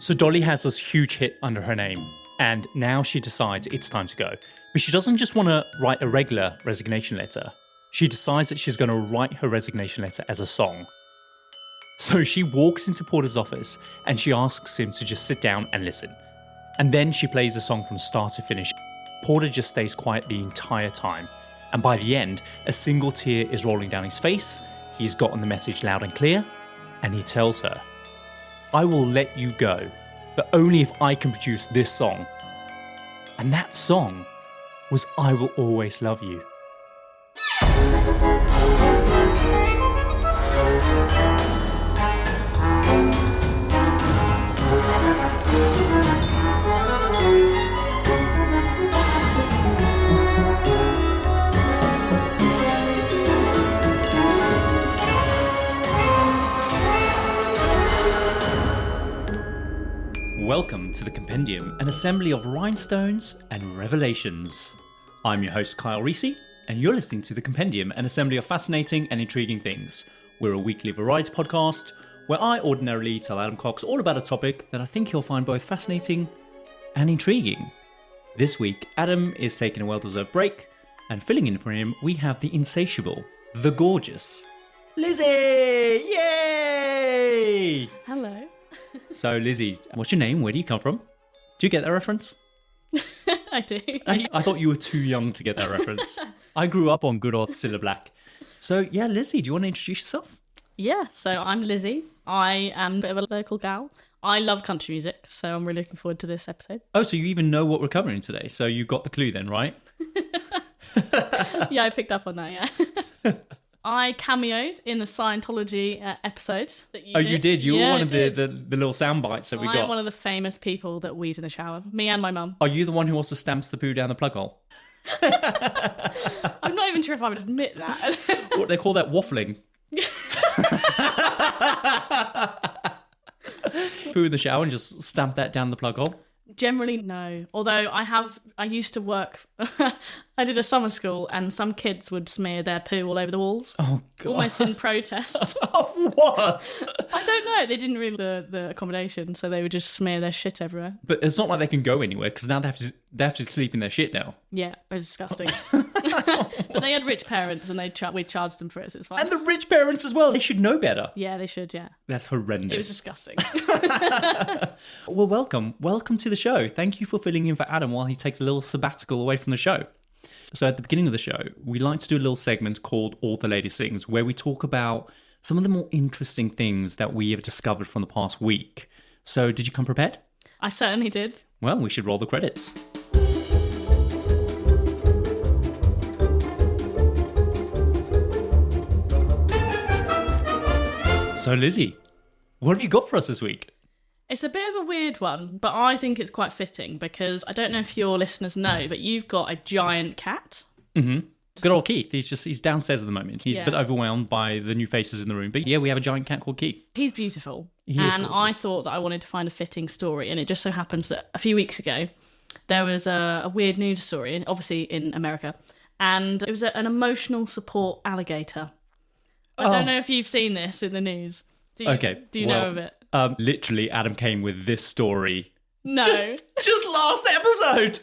So Dolly has this huge hit under her name, and now she decides it's time to go. But she doesn't just want to write a regular resignation letter. She decides that she's going to write her resignation letter as a song. So she walks into Porter's office and she asks him to just sit down and listen. And then she plays the song from start to finish. Porter just stays quiet the entire time. And by the end, a single tear is rolling down his face. He's gotten the message loud and clear. And he tells her, "I will let you go, but only if I can produce this song." And that song was "I Will Always Love You." Welcome to the Compendium, an assembly of rhinestones and revelations. I'm your host Kyle Reese, and you're listening to the Compendium, an assembly of fascinating and intriguing things. We're a weekly variety podcast where I ordinarily tell Adam Cox all about a topic that I think he'll find both fascinating and intriguing. This week, Adam is taking a well-deserved break, and filling in for him, we have the insatiable, the gorgeous, Lizzie! Yay! Hello. So, Lizzie, what's your name? Where do you come from? Do you get that reference? I do. I thought you were too young to get that reference. I grew up on good old Cilla Black. So, yeah, Lizzie, do you want to introduce yourself? Yeah, so I'm Lizzie. I am a bit of a local gal. I love country music, so I'm really looking forward to this episode. Oh, so you even know what we're covering today. So you got the clue then, right? Yeah, I picked up on that, yeah. I cameoed in the Scientology episode that you did. Oh, you did? You were one of the little sound bites that we got. I'm one of the famous people that wheeze in the shower. Me and my mum. Are you the one who also stamps the poo down the plug hole? I'm not even sure if I would admit that. What they call that waffling. Poo in the shower and just stamp that down the plug hole? Generally, no. Although I used to work, I did a summer school and some kids would smear their poo all over the walls. Oh, God. Almost in protest. Of what? I don't know. They didn't really the accommodation, so they would just smear their shit everywhere. But it's not like they can go anywhere because now they have to sleep in their shit now. Yeah, it was disgusting. But they had rich parents and we charged them for it, so it's fine. And the rich parents as well. They should know better. Yeah, they should, yeah. That's horrendous. It was disgusting. Well, welcome to the show. Thank you for filling in for Adam while he takes a little sabbatical away from the show. So at the beginning of the show, we like to do a little segment called All the Latest Things, where we talk about some of the more interesting things that we have discovered from the past week. So did you come prepared? I certainly did. Well, we should roll the credits. So Lizzie, what have you got for us this week? It's a bit of a weird one, but I think it's quite fitting because I don't know if your listeners know, but you've got a giant cat. Mm-hmm. Good old Keith. He's downstairs at the moment. He's a bit overwhelmed by the new faces in the room. But yeah, we have a giant cat called Keith. He's beautiful. He is and gorgeous. I thought that I wanted to find a fitting story. And it just so happens that a few weeks ago, there was a weird news story, obviously in America. And it was an emotional support alligator. I don't know if you've seen this in the news. Do you know of it? Literally, Adam came with this story. No. Just last episode.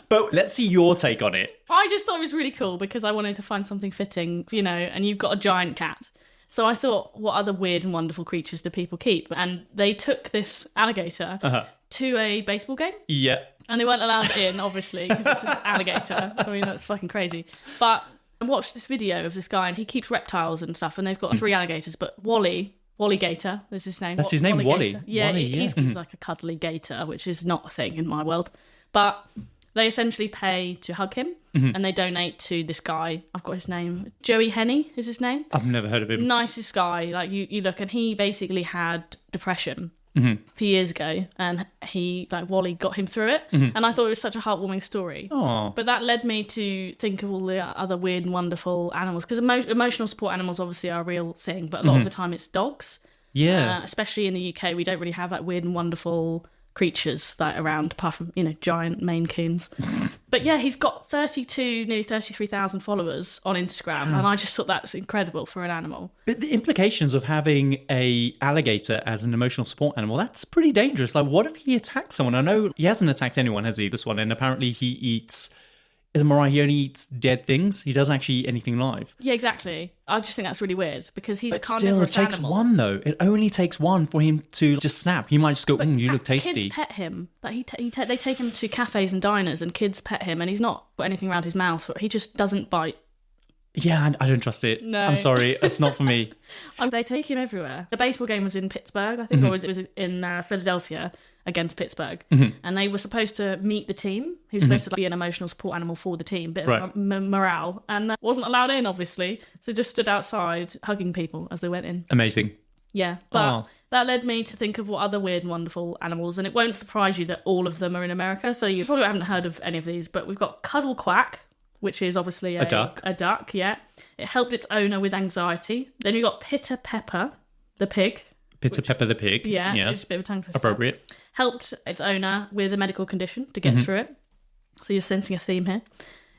But let's see your take on it. I just thought it was really cool because I wanted to find something fitting, and you've got a giant cat. So I thought, what other weird and wonderful creatures do people keep? And they took this alligator to a baseball game. Yeah. And they weren't allowed in, obviously, because it's an alligator. I mean, that's fucking crazy. But I watched this video of this guy, and he keeps reptiles and stuff, and they've got 3 alligators, but Wally Gator is his name. That's his name, Wally. Gator. Yeah, Wally, yeah. He's like a cuddly gator, which is not a thing in my world. But they essentially pay to hug him, and they donate to this guy. I've got his name. Joey Henney is his name. I've never heard of him. Nicest guy. Like, you look, and he basically had depression a few years ago, and Wally got him through it. And I thought it was such a heartwarming story. Aww. But that led me to think of all the other weird and wonderful animals, because emotional support animals obviously are a real thing, but a lot of the time it's dogs. Yeah. Especially in the UK, we don't really have weird and wonderful creatures like around, apart from, giant Maine Coons. But yeah, he's got nearly 33,000 followers on Instagram, and I just thought that's incredible for an animal. But the implications of having a alligator as an emotional support animal, that's pretty dangerous. Like, what if he attacks someone? I know he hasn't attacked anyone, has he, this one? And apparently he eats... Isn't Mariah, he only eats dead things? He doesn't actually eat anything live. Yeah, exactly. I just think that's really weird because he's a But still, carnivorous it takes animal. one, though. It only takes one for him to just snap. He might just go, you look tasty. Kids pet him. Like they take him to cafes and diners and kids pet him, and he's not got anything around his mouth. He just doesn't bite. Yeah, I don't trust it. No. I'm sorry. It's not for me. They take him everywhere. The baseball game was in Pittsburgh, I think, or it was in Philadelphia against Pittsburgh. And they were supposed to meet the team. He was supposed to be an emotional support animal for the team, bit of morale, and wasn't allowed in, obviously. So just stood outside hugging people as they went in. Amazing. Yeah, but that led me to think of what other weird and wonderful animals, and it won't surprise you that all of them are in America, so you probably haven't heard of any of these, but we've got Cuddle Quack, which is obviously a duck. A duck, yeah. It helped its owner with anxiety. Then you got Pitter Pepper, the pig. Pepper the pig. Yeah, it's a bit of a tongue twister. Appropriate. Helped its owner with a medical condition to get through it. So you're sensing a theme here.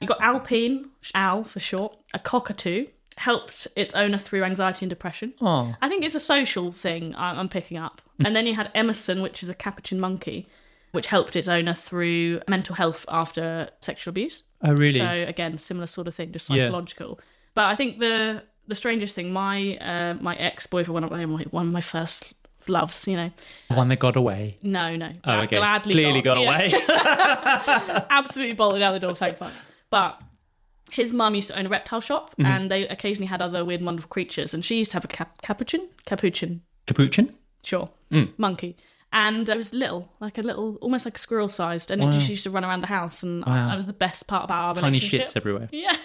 You got Alpine, Al for short, a cockatoo. Helped its owner through anxiety and depression. Oh. I think it's a social thing I'm picking up. And then you had Emerson, which is a capuchin monkey, which helped its owner through mental health after sexual abuse. Oh, really? So again, similar sort of thing, just psychological. Yeah. But I think the strangest thing, my ex-boyfriend, one of my first loves, The one that got away. No. Oh, okay. Gladly Clearly got away. Absolutely bolted out the door, thank fuck. But his mum used to own a reptile shop, and they occasionally had other weird and wonderful creatures. And she used to have a capuchin? Sure. Monkey. And it was little, almost like a squirrel sized, and it just used to run around the house, and that was the best part about our Tiny relationship. shits everywhere. Yeah.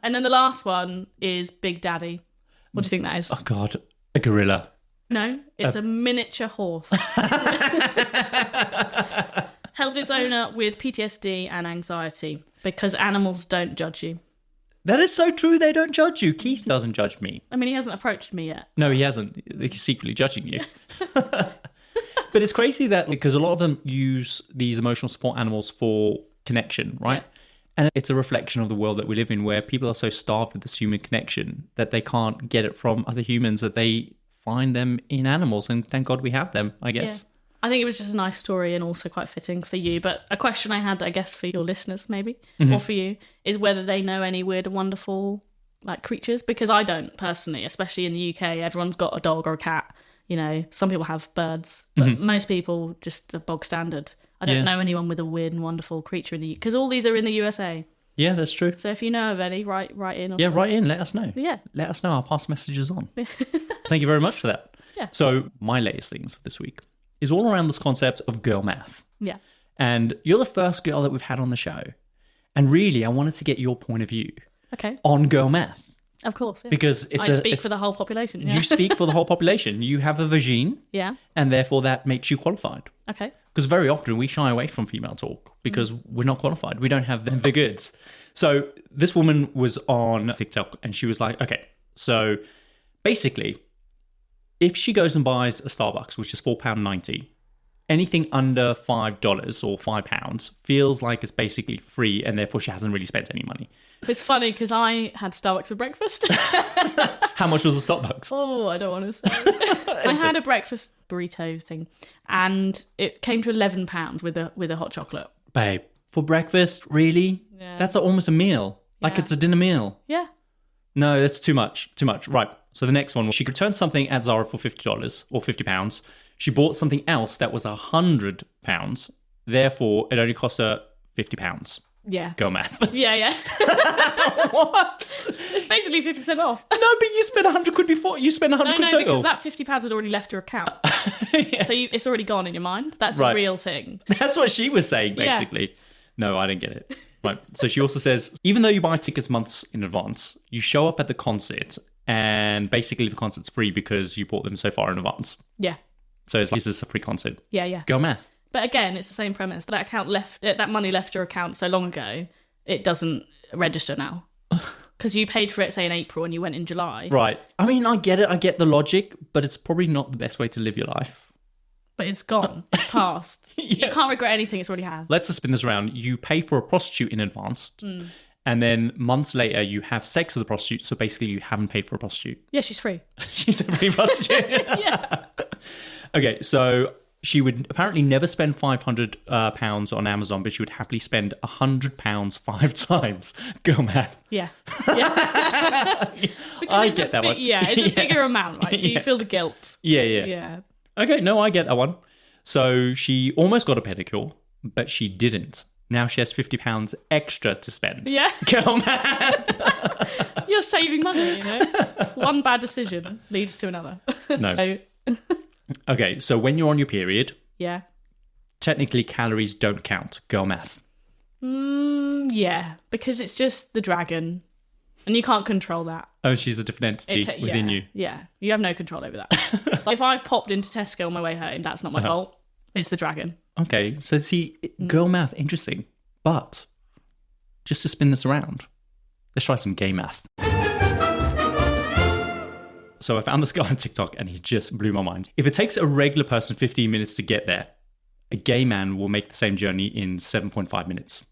And then the last one is Big Daddy. What do you think that is? Oh, God. A gorilla. No, it's a miniature horse. Helped its owner with PTSD and anxiety because animals don't judge you. That is so true. They don't judge you. Keith doesn't judge me. I mean, he hasn't approached me yet. No, he hasn't. He's secretly judging you. But it's crazy that because a lot of them use these emotional support animals for connection, right? Yeah. And it's a reflection of the world that we live in where people are so starved with this human connection that they can't get it from other humans, that they find them in animals. And thank God we have them, I guess. Yeah. I think it was just a nice story and also quite fitting for you. But a question I had, I guess, for your listeners maybe, or for you, is whether they know any weird and wonderful creatures. Because I don't personally, especially in the UK. Everyone's got a dog or a cat. Some people have birds, but most people just are bog standard. I don't know anyone with a weird and wonderful creature in the UK, because all these are in the USA. Yeah, that's true. So if you know of any, write in. Or write in. Let us know. Yeah. Let us know. I'll pass messages on. Thank you very much for that. Yeah. So my latest things for this week is all around this concept of girl math. Yeah. And you're the first girl that we've had on the show. And really, I wanted to get your point of view on girl math. Of course, yeah. Because I speak for the whole population. Yeah. You speak for the whole population. You have a vagine. Yeah. And therefore that makes you qualified. Okay. Because very often we shy away from female talk because we're not qualified. We don't have the goods. So this woman was on TikTok and she was like, okay, so basically, if she goes and buys a Starbucks, which is £4.90, anything under $5 or £5 feels like it's basically free and therefore she hasn't really spent any money. It's funny because I had Starbucks for breakfast. How much was the Starbucks? Oh, I don't want to say. I had a breakfast burrito thing and it came to £11 with a hot chocolate. Babe, for breakfast? Really? Yeah. That's almost a meal. Like Yeah. it's a dinner meal. Yeah. No, that's too much. Too much. Right. So the next one, she returned something at Zara for $50 or £50. She bought something else that was £100. Therefore, it only cost her £50. Yeah. Go math. Yeah. What? It's basically 50% off. No, but you spent 100 quid before. You spent 100 quid No, total. because that £50 had already left your account. Yeah. So it's already gone in your mind. That's Right. a real thing. That's what she was saying, basically. No, I didn't get it. Right. So she also says, even though you buy tickets months in advance, you show up at the concert and basically the concert's free because you bought them so far in advance. Yeah. So it's like, is this a free concert? Yeah. Go math. But again, it's the same premise. That money left your account so long ago, it doesn't register now. Because you paid for it, say, in April and you went in July. Right. I mean, I get it. I get the logic, but it's probably not the best way to live your life. But it's gone. It's past. Yeah. You can't regret anything it's already had. Let's just spin this around. You pay for a prostitute in advance, and then months later you have sex with a prostitute. So basically, you haven't paid for a prostitute. Yeah, she's free. She's a free prostitute. Yeah. Okay, so she would apparently never spend £500 on Amazon, but she would happily spend £100 5 times. Girl math. Yeah. Yeah. I get that one. Yeah, it's a bigger amount, right? So you feel the guilt. Yeah. Yeah. Okay, no, I get that one. So she almost got a pedicure, but she didn't. Now she has £50 extra to spend. Yeah. Girl math. You're saving money, you know? One bad decision leads to another. No. So, Okay, so when you're on your period, yeah. technically calories don't count. Girl math. Yeah, because it's just the dragon. And you can't control that. Oh, she's a different entity within you. Yeah, you have no control over that. Like if I've popped into Tesco on my way home, that's not my fault. It's the dragon. Okay, so see, girl math, interesting. But just to spin this around, let's try some gay math. So I found this guy on TikTok and he just blew my mind. If it takes a regular person 15 minutes to get there, a gay man will make the same journey in 7.5 minutes.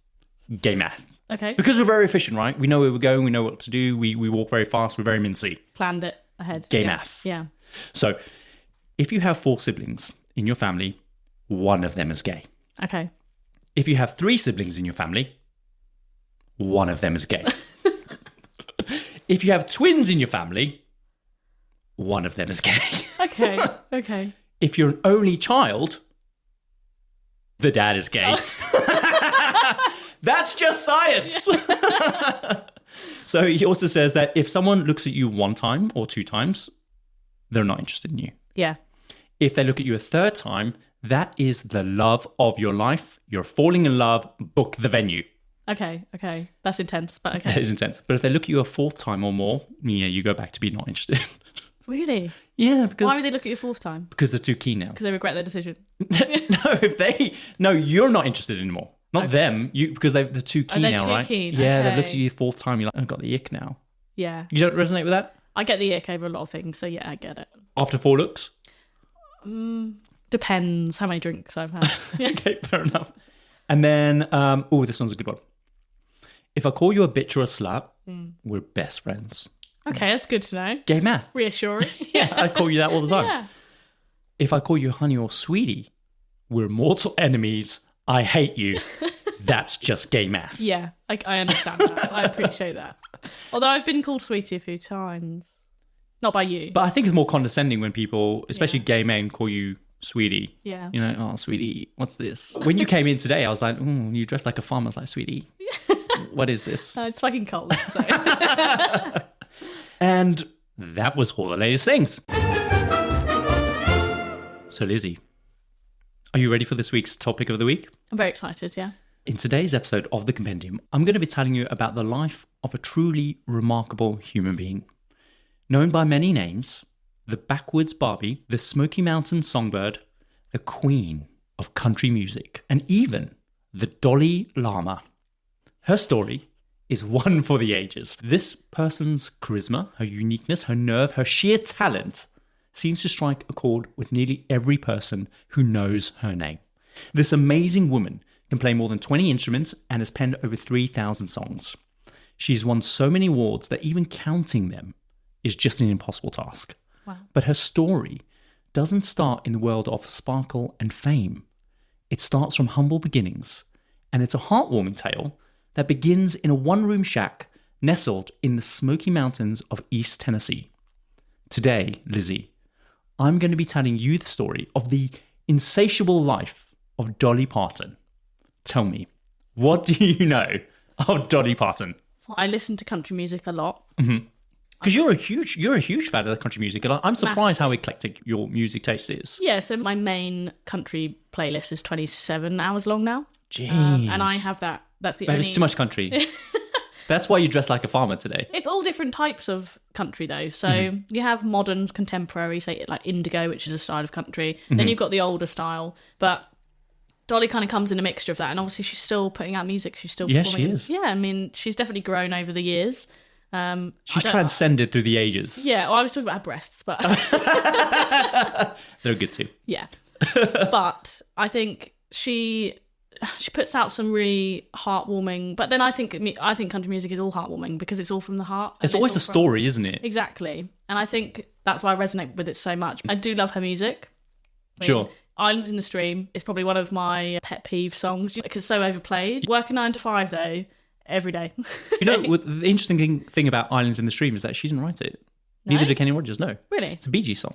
Gay math. Okay. Because we're very efficient, right? We know where we're going, we know what to do, we walk very fast, we're very mincy. Planned it ahead. Gay math. Yeah. So if you have 4 siblings in your family, one of them is gay. Okay. If you have 3 siblings in your family, one of them is gay. If you have twins in your family, one of them is gay. Okay. Okay. If you're an only child, the dad is gay. That's just science. So he also says that if someone looks at you 1 time or 2 times, they're not interested in you. Yeah. If they look at you a 3rd time, that is the love of your life. You're falling in love. Book the venue. Okay. Okay. That's intense, but okay. That is intense. But if they look at you a 4th time or more, yeah, you go back to be not interested. Really? Yeah, because Why would they look at you a 4th time? because they're too keen now. Because they regret their decision. No, you're not interested anymore. Not them. You because they're too keen they're now, too right? keen, Yeah, okay. they look at you the 4th time. You're like, I've got the ick now. Yeah. You don't resonate with that? I get the ick over a lot of things, so yeah, I get it. After 4 looks? Depends how many drinks I've had. Okay, fair enough. And then, this one's a good one. If I call you a bitch or a slut, we're best friends. Okay, that's good to know. Gay math. Reassuring. Yeah, I call you that all the time. Yeah. If I call you honey or sweetie, we're mortal enemies. I hate you. That's just gay math. Yeah, I understand that. I appreciate that. Although I've been called sweetie a few times. Not by you. But I think it's more condescending when people, especially gay men, call you sweetie. Yeah. You know, oh, sweetie, what's this? When you came in today, I was like, you dressed like a farmer. I was like, sweetie, what is this? It's fucking cold. So. And that was all the latest things. So, Lizzie, are you ready for this week's topic of the week? I'm very excited, yeah. In today's episode of The Compendium, I'm going to be telling you about the life of a truly remarkable human being. Known by many names, the backwoods Barbie, the Smoky Mountain songbird, the queen of country music, and even the Dolly Llama. Her story is one for the ages. This person's charisma, her uniqueness, her nerve, her sheer talent seems to strike a chord with nearly every person who knows her name. This amazing woman can play more than 20 instruments and has penned over 3,000 songs. She's won so many awards that even counting them is just an impossible task. Wow. But her story doesn't start in the world of sparkle and fame. It starts from humble beginnings, and it's a heartwarming tale that begins in a one-room shack nestled in the Smoky Mountains of East Tennessee. Today, Lizzie, I'm going to be telling you the story of the insatiable life of Dolly Parton. Tell me, what do you know of Dolly Parton? I listen to country music a lot. Because you're a huge fan of the country music, and I'm surprised how eclectic your music taste is. Yeah, so my main country playlist is 27 hours long now. Jeez. And I have that. That's the Babe, only... it's too much country. That's why you dress like a farmer today. It's all different types of country, though. So you have moderns, contemporary, say like indigo, which is a style of country. Then you've got the older style. But Dolly kind of comes in a mixture of that. And obviously she's still putting out music. She's still Yes, performing. she is. Yeah, I mean, she's definitely grown over the years. She's transcended through the ages. Yeah, well, I was talking about her breasts, but... They're good too. Yeah. But I think she puts out some really heartwarming. But then I think country music is all heartwarming because it's all from the heart. It's always a story, isn't it? Exactly, and I think that's why I resonate with it so much. I do love her music. Sure. Islands in the Stream is probably one of my pet peeve songs because it's so overplayed. Working 9 to 5 though, every day. You know, the interesting thing about Islands in the Stream is that she didn't write it. No? Neither did Kenny Rogers, no. Really? It's a Bee Gees song.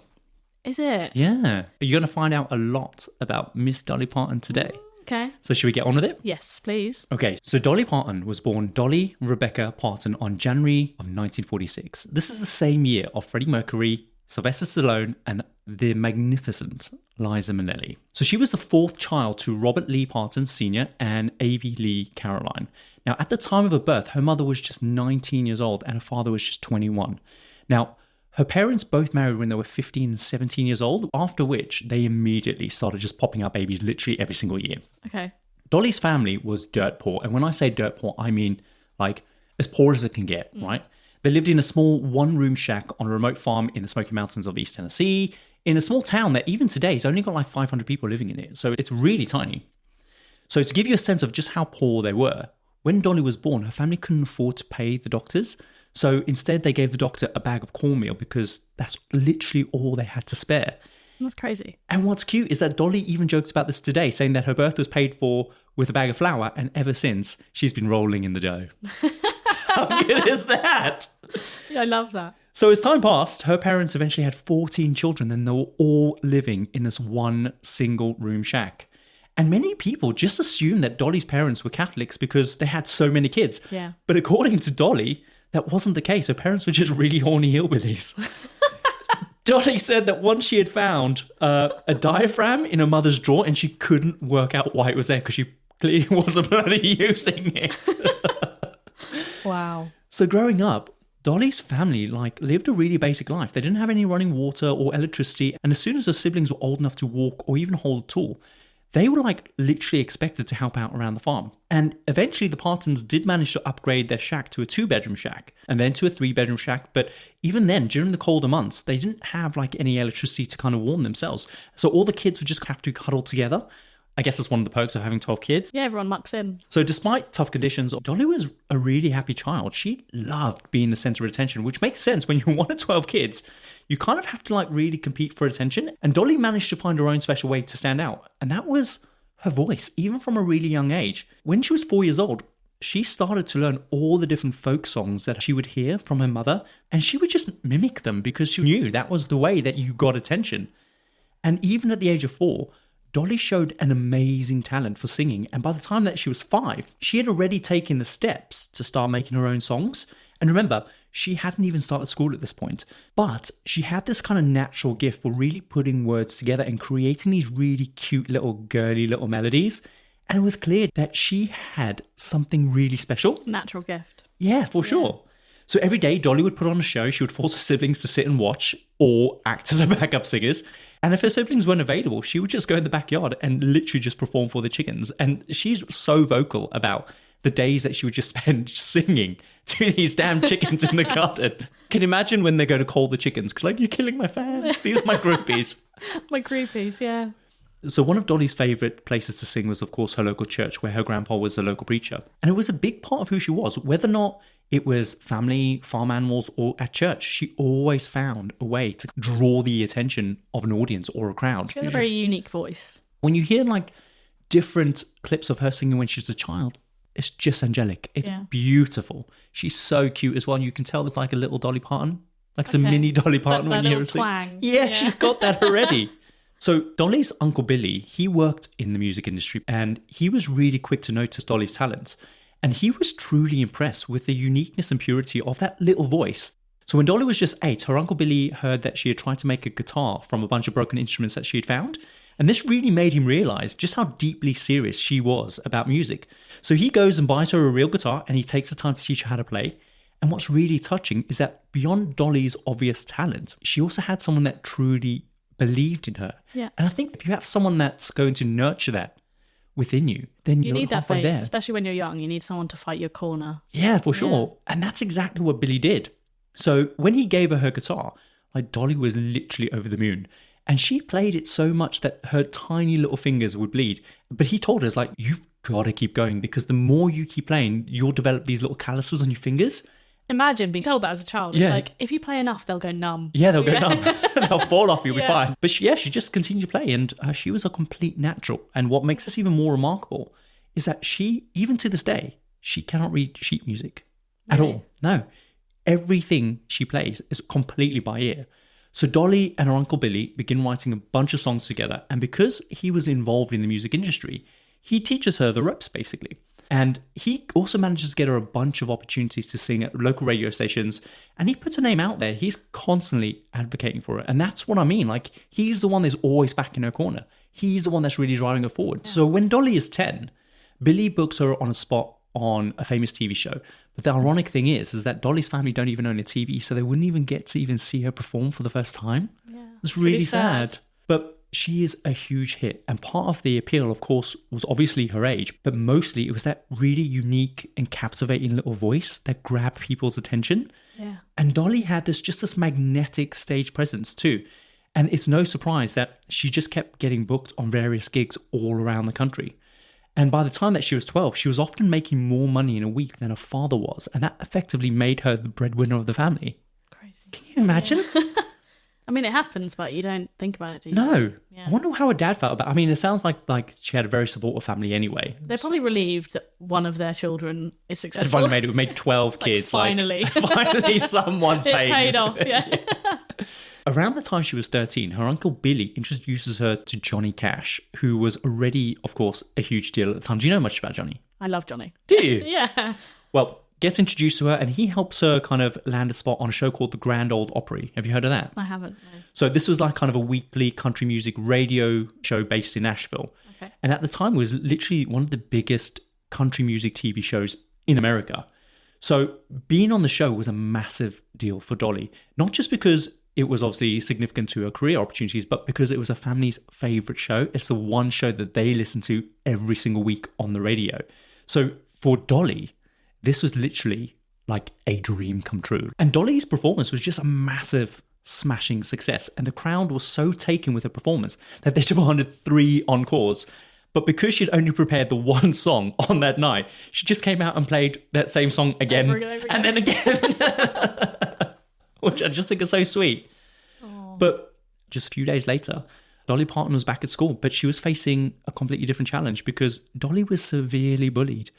Is it? Yeah. You're going to find out a lot about Miss Dolly Parton today. Okay. So should we get on with it? Yes, please. Okay, so Dolly Parton was born Dolly Rebecca Parton on January of 1946. This is the same year of Freddie Mercury, Sylvester Stallone, and the magnificent Liza Minnelli. So she was the fourth child to Robert Lee Parton Sr. and Avie Lee Caroline. Now, at the time of her birth, her mother was just 19 years old and her father was just 21. Now, her parents both married when they were 15 and 17 years old, after which they immediately started just popping out babies literally every single year. Okay. Dolly's family was dirt poor. And when I say dirt poor, I mean like as poor as it can get, right? They lived in a small one-room shack on a remote farm in the Smoky Mountains of East Tennessee, in a small town that even today has only got like 500 people living in it. So it's really tiny. So to give you a sense of just how poor they were, when Dolly was born, her family couldn't afford to pay the doctors. So instead, they gave the doctor a bag of cornmeal because that's literally all they had to spare. That's crazy. And what's cute is that Dolly even jokes about this today, saying that her birth was paid for with a bag of flour, and ever since, she's been rolling in the dough. How good is that? Yeah, I love that. So as time passed, her parents eventually had 14 children, and they were all living in this one single room shack. And many people just assumed that Dolly's parents were Catholics because they had so many kids. Yeah. But according to Dolly, that wasn't the case. Her parents were just really horny hillbillies. Dolly said that once she had found a diaphragm in her mother's drawer and she couldn't work out why it was there because she clearly wasn't bloody using it. Wow. So growing up, Dolly's family lived a really basic life. They didn't have any running water or electricity. And as soon as her siblings were old enough to walk or even hold a tool, they were literally expected to help out around the farm. And eventually the Partons did manage to upgrade their shack to a 2-bedroom shack and then to a 3-bedroom shack. But even then, during the colder months, they didn't have any electricity to kind of warm themselves. So all the kids would just have to cuddle together. I guess that's one of the perks of having 12 kids. Yeah, everyone mucks in. So despite tough conditions, Dolly was a really happy child. She loved being the center of attention, which makes sense when you're one of 12 kids. You kind of have to really compete for attention. And Dolly managed to find her own special way to stand out. And that was her voice, even from a really young age. When she was 4 years old, she started to learn all the different folk songs that she would hear from her mother. And she would just mimic them because she knew that was the way that you got attention. And even at the age of 4, Dolly showed an amazing talent for singing. And by the time that she was 5, she had already taken the steps to start making her own songs. And remember, she hadn't even started school at this point. But she had this kind of natural gift for really putting words together and creating these really cute little girly little melodies. And it was clear that she had something really special. Natural gift. Yeah, for sure. So every day, Dolly would put on a show. She would force her siblings to sit and watch or act as her backup singers. And if her siblings weren't available, she would just go in the backyard and literally just perform for the chickens. And she's so vocal about the days that she would just spend singing to these damn chickens in the garden. Can you imagine when they go to call the chickens? Because you're killing my fans. These are my groupies. My groupies, yeah. So one of Dolly's favourite places to sing was, of course, her local church, where her grandpa was a local preacher. And it was a big part of who she was. Whether or not it was family, farm animals, or at church, she always found a way to draw the attention of an audience or a crowd. She has a very unique voice. When you hear different clips of her singing when she's a child, it's just angelic. It's beautiful. She's so cute as well. And you can tell there's a little Dolly Parton. It's a mini Dolly Parton when you hear her sing. Yeah, she's got that already. So Dolly's Uncle Billy, he worked in the music industry and he was really quick to notice Dolly's talents. And he was truly impressed with the uniqueness and purity of that little voice. So when Dolly was just 8, her Uncle Billy heard that she had tried to make a guitar from a bunch of broken instruments that she had found. And this really made him realize just how deeply serious she was about music. So he goes and buys her a real guitar and he takes the time to teach her how to play. And what's really touching is that beyond Dolly's obvious talent, she also had someone that truly believed in her. Yeah. And I think if you have someone that's going to nurture that within you, then you you're need that halfway base, there. especially when you're young. You need someone to fight your corner. Yeah, for sure. And that's exactly what Billy did. So when he gave her guitar, Dolly was literally over the moon. And she played it so much that her tiny little fingers would bleed. But he told her, it's like, you've got to keep going because the more you keep playing, you'll develop these little calluses on your fingers. Imagine being told that as a child. It's Yeah. like, if you play enough, they'll go numb. Yeah, they'll go numb. They'll fall off, you'll be Yeah. fine. But she just continued to play, and she was a complete natural. And what makes this even more remarkable is that she, even to this day, she cannot read sheet music at Really? all. No. Everything she plays is completely by ear. So Dolly and her Uncle Billy begin writing a bunch of songs together, and because he was involved in the music industry, he teaches her the ropes, basically. And he also manages to get her a bunch of opportunities to sing at local radio stations, and he puts her name out there. He's constantly advocating for her, and that's what I mean. Like, he's the one that's always back in her corner. He's the one that's really driving her forward. So when Dolly is 10, Billy books her on a spot on a famous TV show. But the ironic thing is that Dolly's family don't even own a TV, so they wouldn't even get to even see her perform for the first time. Yeah, It's really sad. But she is a huge hit. And part of the appeal, of course, was obviously her age, but mostly it was that really unique and captivating little voice that grabbed people's attention. Yeah. And Dolly had this magnetic stage presence too. And it's no surprise that she just kept getting booked on various gigs all around the country. And by the time that she was 12, she was often making more money in a week than her father was. And that effectively made her the breadwinner of the family. Crazy. Can you imagine? I mean, it happens, but you don't think about it, do you? No. Yeah. I wonder how her dad felt about it. I mean, it sounds like she had a very supportive family anyway. They're probably relieved that one of their children is And successful. finally made 12 kids. finally. Finally someone's It paying. paid off, yeah. Around the time she was 13, her Uncle Billy introduces her to Johnny Cash, who was already, of course, a huge deal at the time. Do you know much about Johnny? I love Johnny. Do you? Yeah. Well, gets introduced to her, and he helps her kind of land a spot on a show called The Grand Ole Opry. Have you heard of that? I haven't. No. So this was like kind of a weekly country music radio show based in Nashville. Okay. And at the time, it was literally one of the biggest country music TV shows in America. So being on the show was a massive deal for Dolly, not just because it was obviously significant to her career opportunities, but because it was her family's favorite show. It's the one show that they listen to every single week on the radio. So for Dolly, this was literally like a dream come true. And Dolly's performance was just a massive smashing success. And the crowd was so taken with her performance that they demanded 3 encores. But because she'd only prepared the one song on that night, she just came out and played that same song again, Over again. and then again. Which I just think is so sweet. Aww. But just a few days later, Dolly Parton was back at school, but she was facing a completely different challenge because Dolly was severely bullied.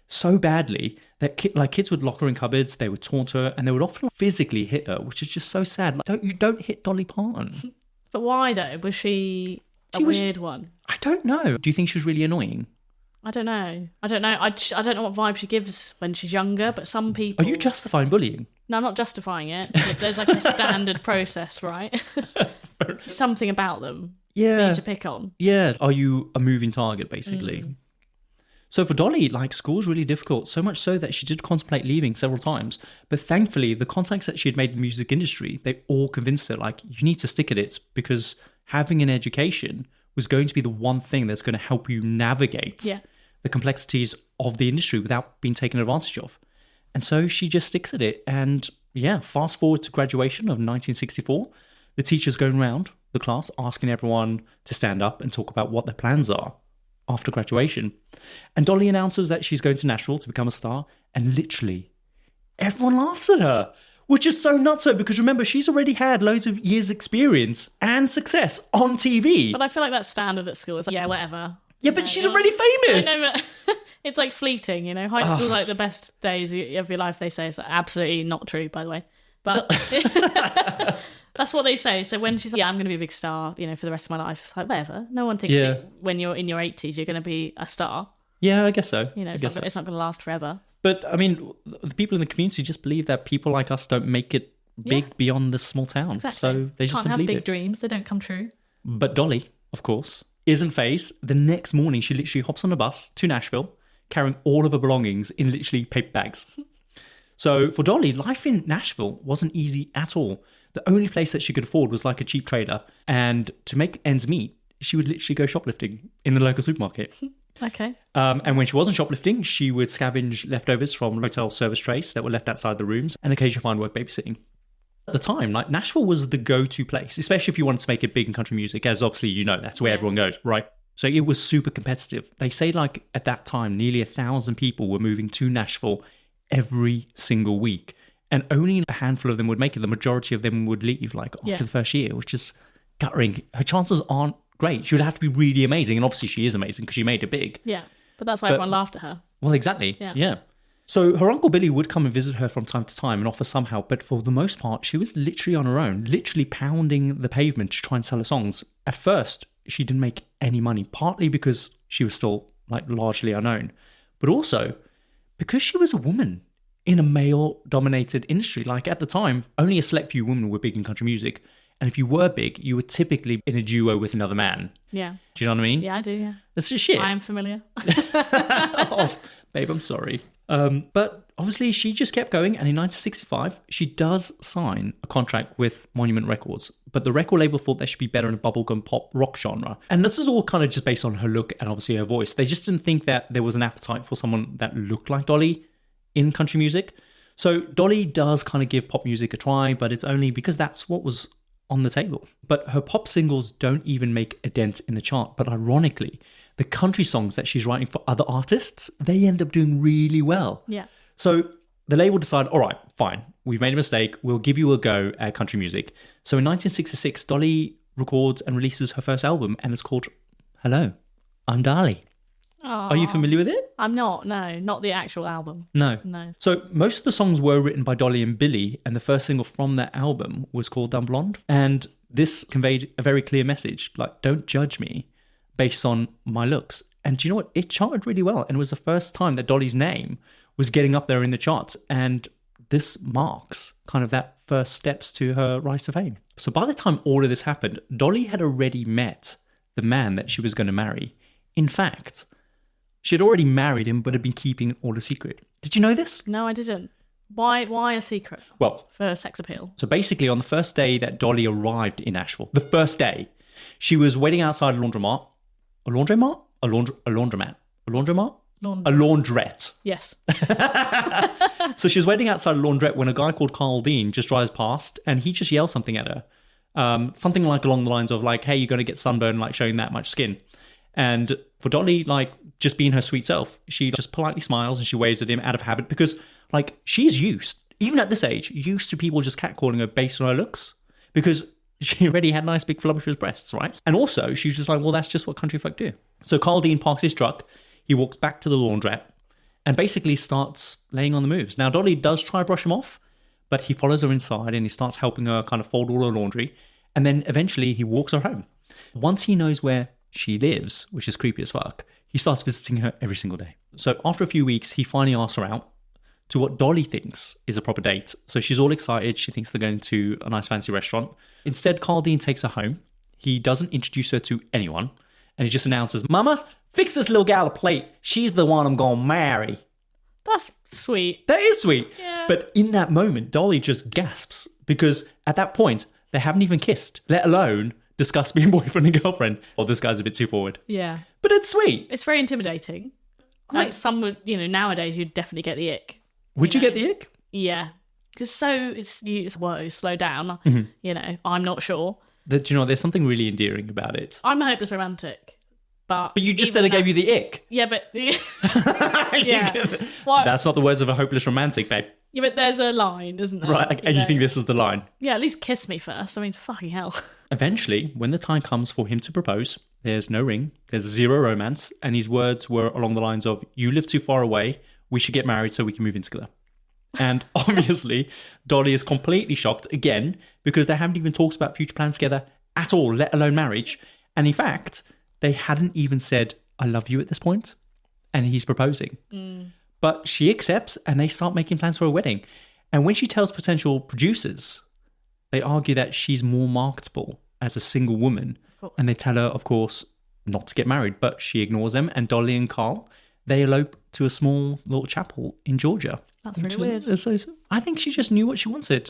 So badly that kids would lock her in cupboards, they would taunt her, and they would often physically hit her, which is just so sad. Like, you don't hit Dolly Parton. But why, though? Was she a She was- weird one? I don't know. Do you think she was really annoying? I don't know. I don't know what vibe she gives when she's younger, but some people... Are you justifying bullying? No, I'm not justifying it. There's like a standard process, right? Something about them for Yeah. you to pick on. Yeah. Are you a moving target, basically? So for Dolly, school's really difficult, so much so that she did contemplate leaving several times. But thankfully, the contacts that she had made in the music industry, they all convinced her, you need to stick at it because having an education was going to be the one thing that's going to help you navigate the complexities of the industry without being taken advantage of. And so she just sticks at it. And fast forward to graduation of 1964, the teacher's going around the class asking everyone to stand up and talk about what their plans are after graduation. And Dolly announces that she's going to Nashville to become a star, and literally everyone laughs at her, which is so nutso because remember, she's already had loads of years experience and success on TV. But I feel like that's standard at school. It's like, yeah, whatever. Yeah, but she's already famous. I know, but it's like fleeting, you know? High school, like the best days of your life, they say. It's absolutely not true, by the way. But that's what they say. So when she's like, I'm going to be a big star, for the rest of my life, it's like, whatever. No one thinks that when you're in your 80s, you're going to be a star. Yeah, I guess so. It's not going to last forever. But, I mean, the people in the community just believe that people like us don't make it big beyond the small town. Exactly. So they just can't don't have believe big it. dreams. They don't come true. But Dolly, of course, isn't phased. The next morning, she literally hops on a bus to Nashville, carrying all of her belongings in literally paper bags. So for Dolly, life in Nashville wasn't easy at all. The only place that she could afford was like a cheap trailer. And to make ends meet, she would literally go shoplifting in the local supermarket. Okay. And when she wasn't shoplifting, she would scavenge leftovers from hotel service trays that were left outside the rooms and occasionally find work babysitting. At the time, like Nashville was the go-to place, especially if you wanted to make it big in country music, as obviously you know, that's where everyone goes, right? So it was super competitive. They say like at that time, nearly 1,000 people were moving to Nashville every single week. And only a handful of them would make it. The majority of them would leave like after the first year, which is guttering. Her chances aren't great. She would have to be really amazing. And obviously she is amazing because she made it big. Yeah, but that's why everyone laughed at her. Well, exactly. Yeah. So her Uncle Billy would come and visit her from time to time and offer some help. But for the most part, she was literally on her own, literally pounding the pavement to try and sell her songs. At first, she didn't make any money, partly because she was still like largely unknown, but also because she was a woman in a male-dominated industry. Like at the time, only a select few women were big in country music. And if you were big, you were typically in a duo with another man. Yeah. Do you know what I mean? Yeah, I do, yeah. That's just shit. I am familiar. Oh, babe, I'm sorry. But obviously she just kept going, and in 1965 she does sign a contract with Monument Records, but the record label thought there should be better in a bubblegum pop rock genre. And this is all kind of just based on her look and obviously her voice. They just didn't think that there was an appetite for someone that looked like Dolly in country music. So Dolly does kind of give pop music a try, but it's only because that's what was on the table. But her pop singles don't even make a dent in the chart. But ironically, the country songs that she's writing for other artists, they end up doing really well. Yeah. So the label decided, all right, fine, we've made a mistake. We'll give you a go at country music. So in 1966, Dolly records and releases her first album, and it's called Hello, I'm Dolly. Aww. Are you familiar with it? I'm not, no. Not the actual album. No. No. So most of the songs were written by Dolly and Billy, and the first single from that album was called Dumb Blonde. And this conveyed a very clear message, like, don't judge me based on my looks. And do you know what? It charted really well, and it was the first time that Dolly's name was getting up there in the charts. And this marks kind of that first steps to her rise to fame. So by the time all of this happened, Dolly had already met the man that she was going to marry. In fact, she had already married him, but had been keeping it all a secret. Did you know this? No, I didn't. Why a secret? Well, for sex appeal. So basically, on the first day that Dolly arrived in Nashville, the first day, she was waiting outside a laundromat. A laundromat? A laundromat. A laundromat? A laundrette. Yes. So she was waiting outside a laundrette when a guy called Carl Dean just drives past, and he just yells something at her. Something like along the lines of like, hey, you're going to get sunburned, like showing that much skin. And for Dolly, like just being her sweet self, she just politely smiles and she waves at him out of habit because like she's used, even at this age, used to people just catcalling her based on her looks because she already had nice big voluptuous breasts, right? And also she's just like, well, that's just what country folk do. So Carl Dean parks his truck, he walks back to the laundrette and basically starts laying on the moves. Now Dolly does try to brush him off, but he follows her inside and he starts helping her kind of fold all her laundry. And then eventually he walks her home. Once he knows where she lives, which is creepy as fuck, he starts visiting her every single day. So after a few weeks, he finally asks her out to what Dolly thinks is a proper date. So she's all excited. She thinks they're going to a nice fancy restaurant. Instead, Carl Dean takes her home. He doesn't introduce her to anyone. And he just announces, Mama, fix this little gal a plate. She's the one I'm going to marry. That's sweet. That is sweet. Yeah. But in that moment, Dolly just gasps because at that point, they haven't even kissed, let alone discuss being boyfriend and girlfriend. Oh, this guy's a bit too forward. Yeah. But it's sweet. It's very intimidating. Like some would, nowadays you'd definitely get the ick. Would you get the ick? Yeah. Because it's whoa, slow down. I'm not sure. There's something really endearing about it. I'm a hopeless romantic. But you just said I gave you the ick. Yeah, but... yeah. Well, that's not the words of a hopeless romantic, babe. Yeah, but there's a line, isn't there? Right, and you think this is the line? Yeah, at least kiss me first. I mean, fucking hell. Eventually, when the time comes for him to propose, there's no ring, there's zero romance, and his words were along the lines of, you live too far away, we should get married so we can move in together. And obviously, Dolly is completely shocked, again, because they haven't even talked about future plans together at all, let alone marriage. And in fact, they hadn't even said, I love you at this point, and he's proposing. But she accepts and they start making plans for a wedding. And when she tells potential producers, they argue that she's more marketable as a single woman. And they tell her, of course, not to get married. But she ignores them. And Dolly and Carl, they elope to a small little chapel in Georgia. That's really weird. So I think she just knew what she wanted.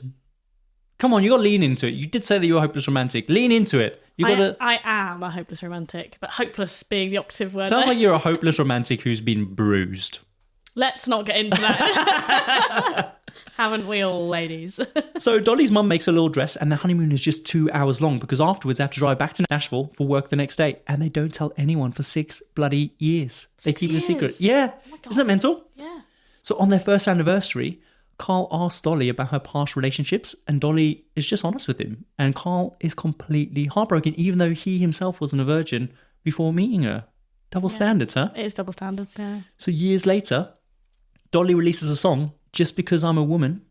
Come on, you got to lean into it. You did say that you were a hopeless romantic. Lean into it. I am a hopeless romantic. But hopeless being the operative word. Sounds like you're a hopeless romantic who's been bruised. Let's not get into that. Haven't we all, ladies? So Dolly's mum makes a little dress and the honeymoon is just 2 hours long because afterwards they have to drive back to Nashville for work the next day and they don't tell anyone for 6 bloody years. They keep it a secret. Yeah. Isn't it mental? Yeah. So on their first anniversary, Carl asks Dolly about her past relationships and Dolly is just honest with him. And Carl is completely heartbroken even though he himself wasn't a virgin before meeting her. Double standards, huh? It is double standards, yeah. So years later, Dolly releases a song, Just Because I'm a Woman.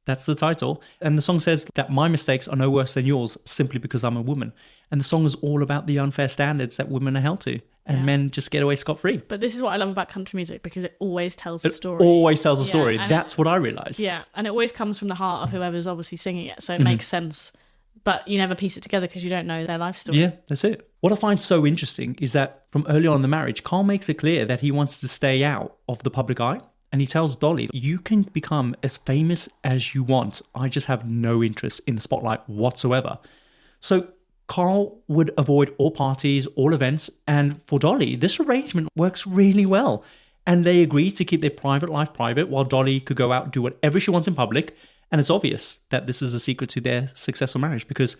That's the title. And the song says that my mistakes are no worse than yours simply because I'm a woman. And the song is all about the unfair standards that women are held to. And men just get away scot-free. But this is what I love about country music because it always tells a story. It always tells a story. That's what I realised. Yeah, and it always comes from the heart of whoever's obviously singing it. So it makes sense. But you never piece it together because you don't know their life story. Yeah, that's it. What I find so interesting is that from early on in the marriage, Carl makes it clear that he wants to stay out of the public eye. And he tells Dolly, you can become as famous as you want. I just have no interest in the spotlight whatsoever. So Carl would avoid all parties, all events. And for Dolly, this arrangement works really well. And they agree to keep their private life private while Dolly could go out and do whatever she wants in public. And it's obvious that this is a secret to their successful marriage because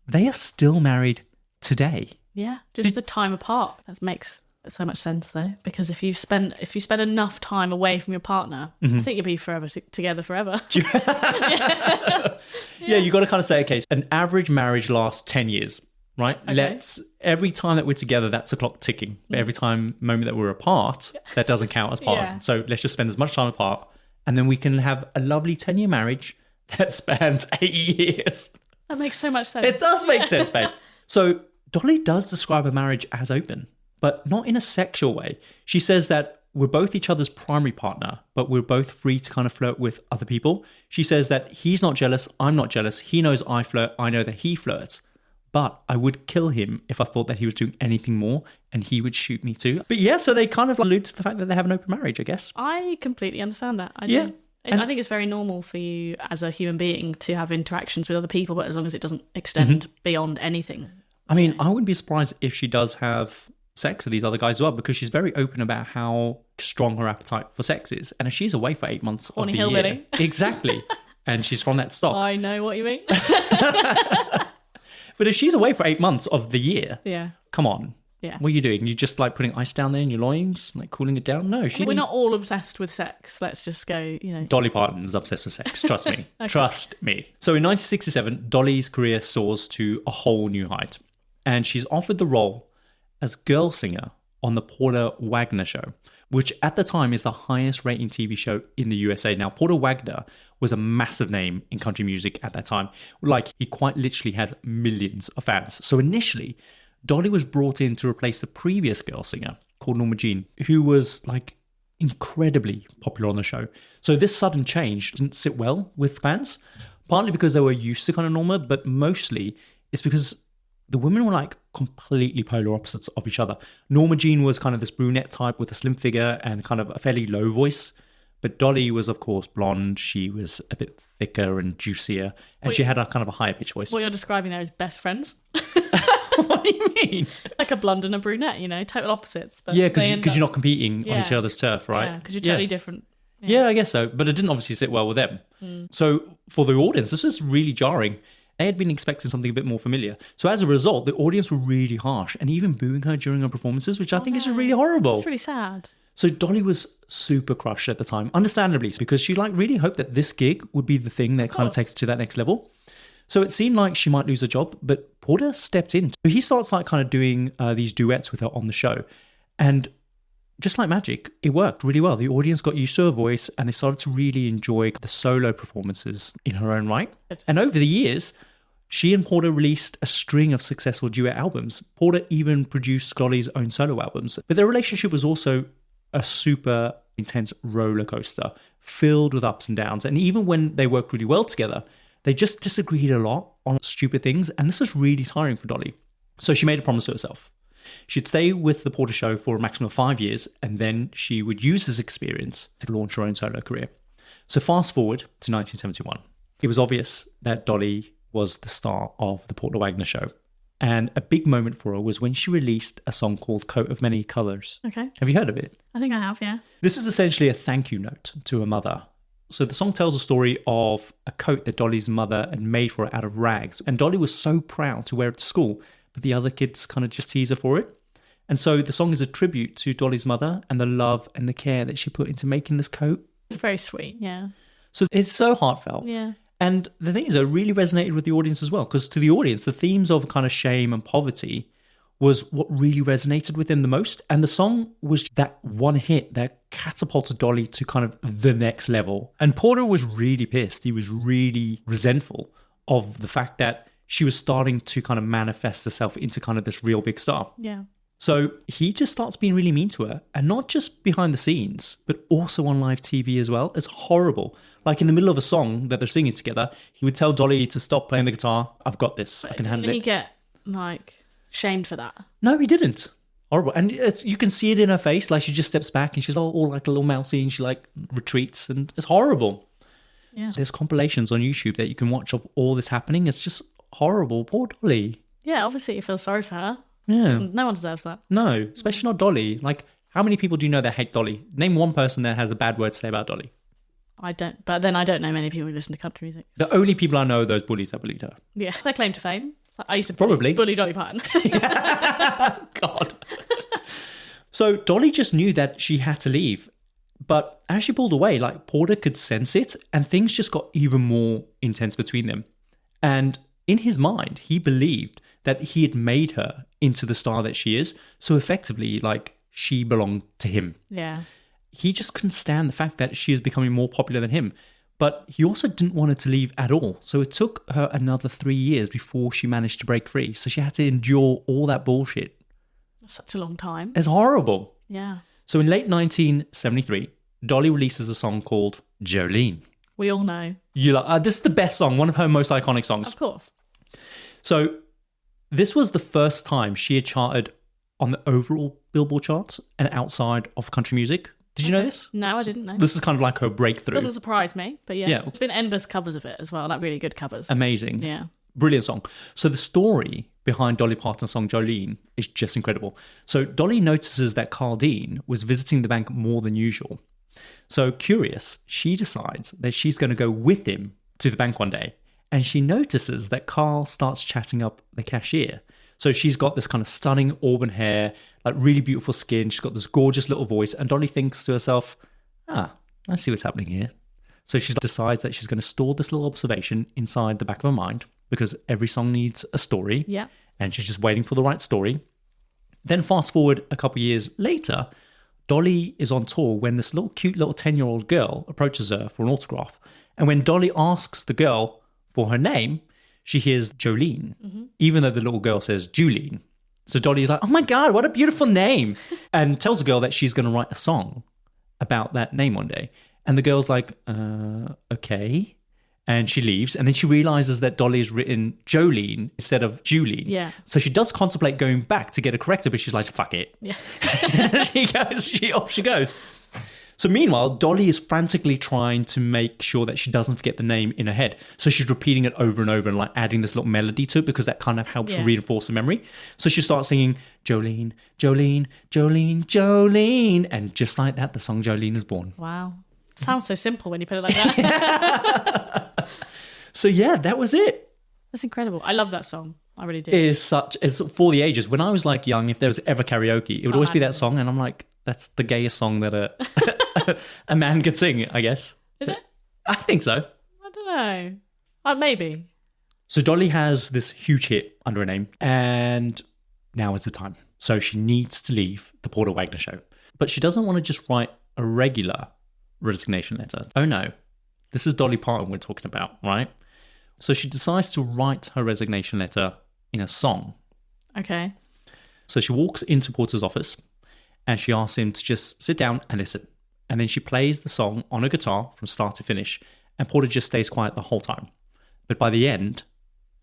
they are still married today. Yeah, just the time apart. That makes so much sense though, because if you spend enough time away from your partner, I think you'll be forever together forever. Yeah, you got to kind of say, okay, an average marriage lasts 10 years, right? Okay. Every time that we're together, that's the clock ticking. But every moment that we're apart, that doesn't count as part of it. So let's just spend as much time apart. And then we can have a lovely 10-year marriage that spans 8 years. That makes so much sense. It does make sense, babe. So Dolly does describe her marriage as open, but not in a sexual way. She says that we're both each other's primary partner, but we're both free to kind of flirt with other people. She says that he's not jealous, I'm not jealous. He knows I flirt, I know that he flirts. But I would kill him if I thought that he was doing anything more and he would shoot me too. But yeah, so they kind of allude to the fact that they have an open marriage, I guess. I completely understand that. I do. I think it's very normal for you as a human being to have interactions with other people, but as long as it doesn't extend beyond anything. I mean, I wouldn't be surprised if she does have sex with these other guys as well, because she's very open about how strong her appetite for sex is. And if she's away for 8 months of the year... Exactly. And she's from that stock. I know what you mean. But if she's away for 8 months of the year, come on. Yeah. What are you doing? You just like putting ice down there in your loins, like cooling it down? No, we're not all obsessed with sex. Let's just go, Dolly Parton's obsessed with sex. Trust me. Okay. Trust me. So in 1967, Dolly's career soars to a whole new height. And she's offered the role as girl singer on the Porter Wagoner Show, which at the time is the highest rating TV show in the USA. Now, Porter Wagoner was a massive name in country music at that time. Like, he quite literally has millions of fans. So initially, Dolly was brought in to replace the previous girl singer called Norma Jean, who was like incredibly popular on the show. So this sudden change didn't sit well with fans, partly because they were used to kind of Norma, but mostly it's because the women were like completely polar opposites of each other. Norma Jean was kind of this brunette type with a slim figure and kind of a fairly low voice. But Dolly was, of course, blonde. She was a bit thicker and juicier. And she had a kind of a higher pitch voice. What you're describing there is best friends. What do you mean? Like a blonde and a brunette, total opposites. But yeah, because you're not competing on each other's turf, right? Yeah, because you're totally different. Yeah, I guess so. But it didn't obviously sit well with them. So for the audience, this was really jarring. They had been expecting something a bit more familiar. So as a result, the audience were really harsh and even booing her during her performances, which I think is really horrible. It's really sad. So Dolly was super crushed at the time, understandably, because she really hoped that this gig would be the thing that kind of takes it to that next level. So it seemed like she might lose her job, but Porter stepped in. So he starts kind of doing these duets with her on the show. And just like magic, it worked really well. The audience got used to her voice and they started to really enjoy the solo performances in her own right. And over the years, she and Porter released a string of successful duet albums. Porter even produced Dolly's own solo albums. But their relationship was also a super intense roller coaster filled with ups and downs. And even when they worked really well together, they just disagreed a lot on stupid things. And this was really tiring for Dolly. So she made a promise to herself. She'd stay with the Porter Show for a maximum of 5 years, and then she would use this experience to launch her own solo career. So fast forward to 1971. It was obvious that Dolly was the star of the Porter Wagoner Show. And a big moment for her was when she released a song called Coat of Many Colours. Okay. Have you heard of it? I think I have, yeah. This is essentially a thank you note to her mother. So the song tells a story of a coat that Dolly's mother had made for her out of rags. And Dolly was so proud to wear it to school, but the other kids kind of just tease her for it. And so the song is a tribute to Dolly's mother and the love and the care that she put into making this coat. It's very sweet, yeah. So it's so heartfelt. Yeah. And the thing is, it really resonated with the audience as well, because to the audience, the themes of kind of shame and poverty was what really resonated with them the most. And the song was that one hit that catapulted Dolly to kind of the next level. And Porter was really pissed. He was really resentful of the fact that she was starting to kind of manifest herself into kind of this real big star. Yeah. So he just starts being really mean to her, and not just behind the scenes, but also on live TV as well. It's horrible. Like in the middle of a song that they're singing together, he would tell Dolly to stop playing the guitar. I've got this. I can handle it. Didn't he get like shamed for that? No, he didn't. Horrible. And you can see it in her face. Like she just steps back and she's all like a little mousy and she like retreats, and it's horrible. Yeah. There's compilations on YouTube that you can watch of all this happening. It's just horrible. Poor Dolly. Yeah, obviously you feel sorry for her. Yeah. No one deserves that. No, especially not Dolly. Like, how many people do you know that hate Dolly? Name one person that has a bad word to say about Dolly. I don't, but then I don't know many people who listen to country music. The only people I know are those bullies that bullied her. Yeah, their claim to fame. I used to Probably. bully Dolly Parton. God. So Dolly just knew that she had to leave. But as she pulled away, like Porter could sense it, and things just got even more intense between them. And in his mind, he believed that he had made her into the star that she is. So effectively, like, she belonged to him. Yeah. He just couldn't stand the fact that she is becoming more popular than him. But he also didn't want her to leave at all. So it took her another 3 years before she managed to break free. So she had to endure all that bullshit. That's such a long time. It's horrible. Yeah. So in late 1973, Dolly releases a song called Jolene. We all know. You're like, this is the best song, one of her most iconic songs. Of course. So this was the first time she had charted on the overall Billboard charts and outside of country music. Did you know this? No, I didn't know. This is kind of like her breakthrough. Doesn't surprise me, but yeah. Yeah. It's been endless covers of it as well, like really good covers. Amazing. Yeah. Brilliant song. So the story behind Dolly Parton's song Jolene is just incredible. So Dolly notices that Carl Dean was visiting the bank more than usual. So curious, she decides that she's going to go with him to the bank one day. And she notices that Carl starts chatting up the cashier. So she's got this kind of stunning auburn hair, like really beautiful skin. She's got this gorgeous little voice. And Dolly thinks to herself, I see what's happening here. So she decides that she's going to store this little observation inside the back of her mind, because every song needs a story. Yeah. And she's just waiting for the right story. Then fast forward a couple of years later, Dolly is on tour when this little cute little 10-year-old girl approaches her for an autograph. And when Dolly asks the girl for her name, she hears Jolene, even though the little girl says Julene. So Dolly is like, oh my God, what a beautiful name. And tells the girl that she's going to write a song about that name one day. And the girl's like, okay. And she leaves. And then she realizes that Dolly has written Jolene instead of Julene. Yeah. So she does contemplate going back to get it corrected, but she's like, fuck it. Yeah. Off she goes. So meanwhile, Dolly is frantically trying to make sure that she doesn't forget the name in her head. So she's repeating it over and over and like adding this little melody to it, because that kind of helps reinforce the memory. So she starts singing Jolene, Jolene, Jolene, Jolene. And just like that, the song Jolene is born. Wow. Sounds so simple when you put it like that. So yeah, that was it. That's incredible. I love that song. I really do. It's for the ages. When I was like young, if there was ever karaoke, it would always be that song. And I'm like, that's the gayest song that a man could sing, I guess. Is it? I think so. I don't know. Maybe. So Dolly has this huge hit under her name, and now is the time. So she needs to leave the Porter Wagner show. But she doesn't want to just write a regular resignation letter. Oh no, this is Dolly Parton we're talking about, right? So she decides to write her resignation letter in a song. Okay. So she walks into Porter's office and she asks him to just sit down and listen. And then she plays the song on a guitar from start to finish. And Porter just stays quiet the whole time. But by the end,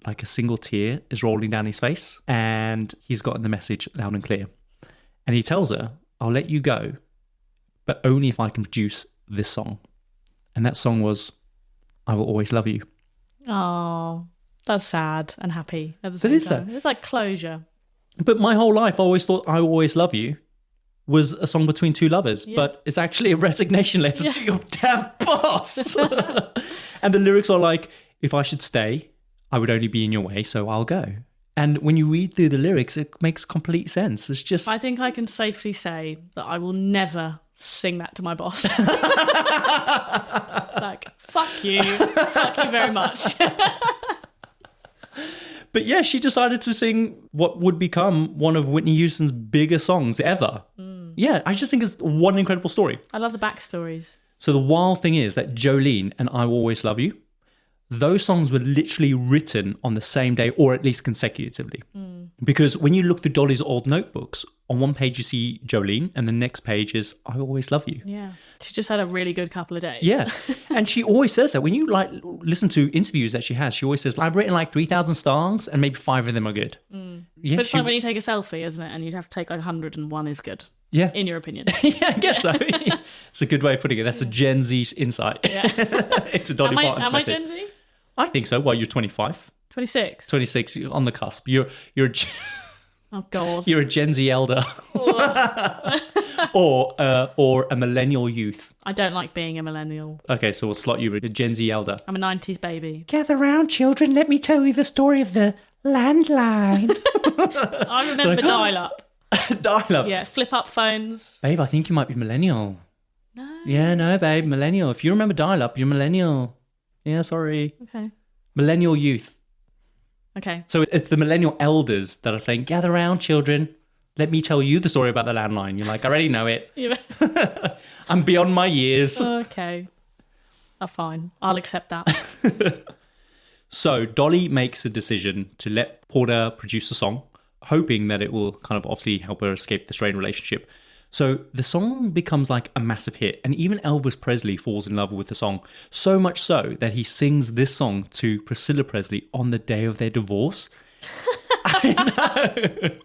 like a single tear is rolling down his face, and he's gotten the message loud and clear. And he tells her, I'll let you go, but only if I can produce this song. And that song was I Will Always Love You. Oh, that's sad and happy at the That same is time. sad. It's like closure. But my whole life I always thought I Will Always Love You was a song between two lovers, but it's actually a resignation letter to your damn boss. And the lyrics are like, if I should stay, I would only be in your way, so I'll go. And when you read through the lyrics, it makes complete sense. It's just... I think I can safely say that I will never sing that to my boss. Like, fuck you very much. But yeah, she decided to sing what would become one of Whitney Houston's biggest songs ever. Yeah, I just think it's one incredible story. I love the backstories. So the wild thing is that Jolene and I Will Always Love You, those songs were literally written on the same day, or at least consecutively. Because when you look through Dolly's old notebooks, on one page you see Jolene, and the next page is I Will Always Love You. Yeah. She just had a really good couple of days. Yeah. And she always says that. When you like listen to interviews that she has, she always says, I've written like 3,000 songs and maybe 5 of them are good. Yeah, But it's like when you take a selfie, isn't it? And you'd have to take like 100 and one is good. Yeah. In your opinion. Yeah, I guess so. It's a good way of putting it. That's a Gen Z insight. Yeah. It's a Dolly Parton's Am I method. Gen Z? I think so. Well, you're 25. 26. 26, you're on the cusp. You're Oh, God. you're a Gen Z elder. or a millennial youth. I don't like being a millennial. Okay, so we'll slot you a Gen Z elder. I'm a 90s baby. Gather round, children. Let me tell you the story of the landline. I remember dial-up. Dial-up. Yeah, flip-up phones. Babe, I think you might be millennial. No. Yeah, no, babe, millennial. If you remember dial-up, you're millennial. Yeah, sorry. Okay. Millennial youth. Okay. So it's the millennial elders that are saying, gather round, children. Let me tell you the story about the landline. You're like, I already know it. I'm beyond my years. Okay. Oh, fine. I'll accept that. So Dolly makes a decision to let Porter produce a song, hoping that it will kind of obviously help her escape the strained relationship. So the song becomes like a massive hit, and even Elvis Presley falls in love with the song, so much so that he sings this song to Priscilla Presley on the day of their divorce. I know.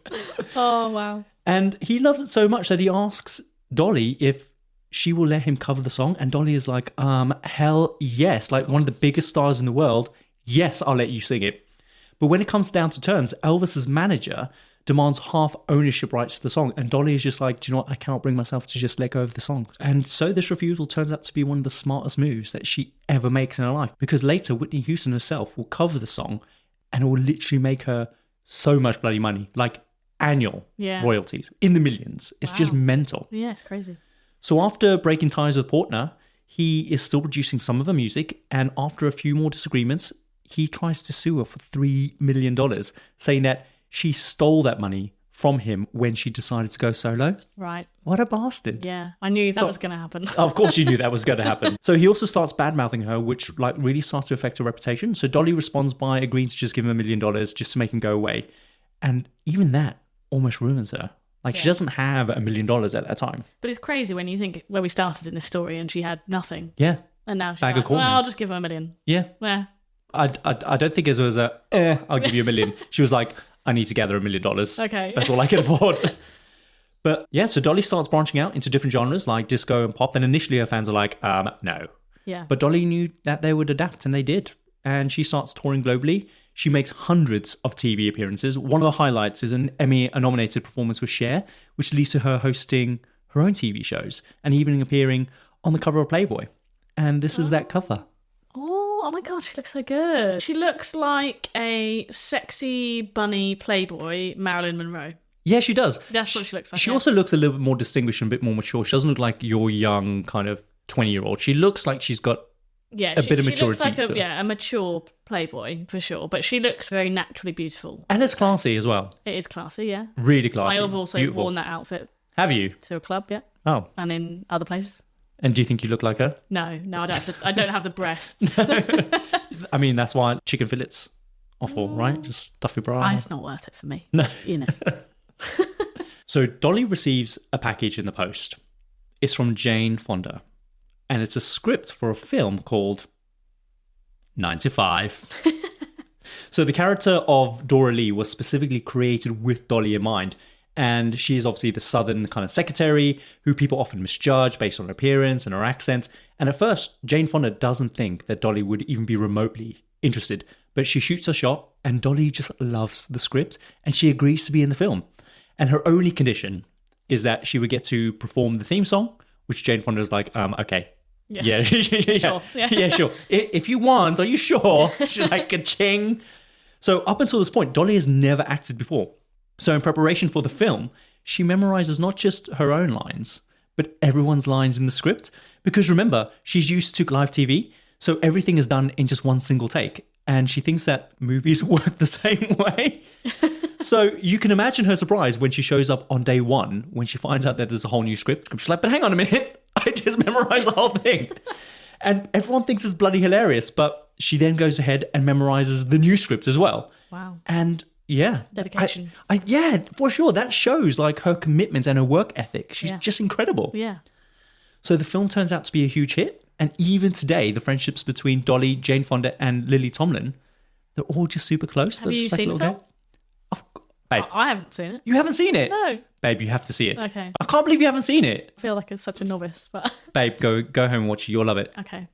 Oh, wow. And he loves it so much that he asks Dolly if she will let him cover the song, and Dolly is like, hell yes, like one of the biggest stars in the world. Yes, I'll let you sing it. But when it comes down to terms, Elvis's manager demands half ownership rights to the song. And Dolly is just like, do you know what? I cannot bring myself to just let go of the song. And so this refusal turns out to be one of the smartest moves that she ever makes in her life. Because later, Whitney Houston herself will cover the song and it will literally make her so much bloody money. Like annual royalties in the millions. It's just mental. Yeah, it's crazy. So after breaking ties with Portner, he is still producing some of her music. And after a few more disagreements, he tries to sue her for $3 million, saying that she stole that money from him when she decided to go solo. Right. What a bastard. Yeah, I knew that was going to happen. Of course you knew that was going to happen. So he also starts bad-mouthing her, which like really starts to affect her reputation. So Dolly responds by agreeing to just give him $1 million just to make him go away. And even that almost ruins her. Like she doesn't have $1 million at that time. But it's crazy when you think where we started in this story and she had nothing. Yeah. And now she's Bag of like, corn. well, I'll just give her $1 million. Yeah. Yeah. I don't think it was I'll give you $1 million. She was like, I need to gather $1 million. Okay. That's all I can afford. But yeah, so Dolly starts branching out into different genres like disco and pop. And initially her fans are like, no. Yeah. But Dolly knew that they would adapt, and they did. And she starts touring globally. She makes hundreds of TV appearances. One of the highlights is an Emmy-nominated performance with Cher, which leads to her hosting her own TV shows and even appearing on the cover of Playboy. And this is that cover. Oh my God, she looks so good. She looks like a sexy bunny Playboy Marilyn Monroe. Yeah, she does. That's what she looks like. She also looks a little bit more distinguished and a bit more mature. She doesn't look like your young kind of 20-year-old. She looks like she's got a bit of maturity she looks like to her. a mature Playboy for sure. But she looks very naturally beautiful. And it's classy as well. It is classy, yeah. Really classy. I have also Beautiful. worn that outfit Have you? to a club, yeah, Oh. and in other places. And do you think you look like her? No, I don't have the, I don't have the breasts. I mean, that's why chicken fillets awful, right? Just stuff your bra. It's not worth it for me. No. You know. So Dolly receives a package in the post. It's from Jane Fonda. And it's a script for a film called 9 to 5. So the character of Dora Lee was specifically created with Dolly in mind. And she is obviously the southern kind of secretary who people often misjudge based on her appearance and her accent. And at first, Jane Fonda doesn't think that Dolly would even be remotely interested. But she shoots her shot and Dolly just loves the script and she agrees to be in the film. And her only condition is that she would get to perform the theme song, which Jane Fonda was like, okay. Yeah. Sure. Yeah, sure. If you want, are you sure? She's like, ka-ching. So up until this point, Dolly has never acted before. So in preparation for the film, she memorizes not just her own lines, but everyone's lines in the script. Because remember, she's used to live TV, so everything is done in just one single take. And she thinks that movies work the same way. So you can imagine her surprise when she shows up on day one, when she finds out that there's a whole new script. She's like, but hang on a minute, I just memorized the whole thing. And everyone thinks it's bloody hilarious, but she then goes ahead and memorizes the new script as well. Wow. And yeah. Dedication. Yeah, for sure. That shows like her commitment and her work ethic. She's Yeah. just incredible. Yeah. So the film turns out to be a huge hit. And even today, the friendships between Dolly, Jane Fonda, and Lily Tomlin, they're all just super close. Have you seen the film? Babe, I haven't seen it. you haven't seen it? No. Babe, you have to see it. Okay. I can't believe you haven't seen it. I feel like it's such a novice, but Babe, go home and watch it. You'll love it. okay.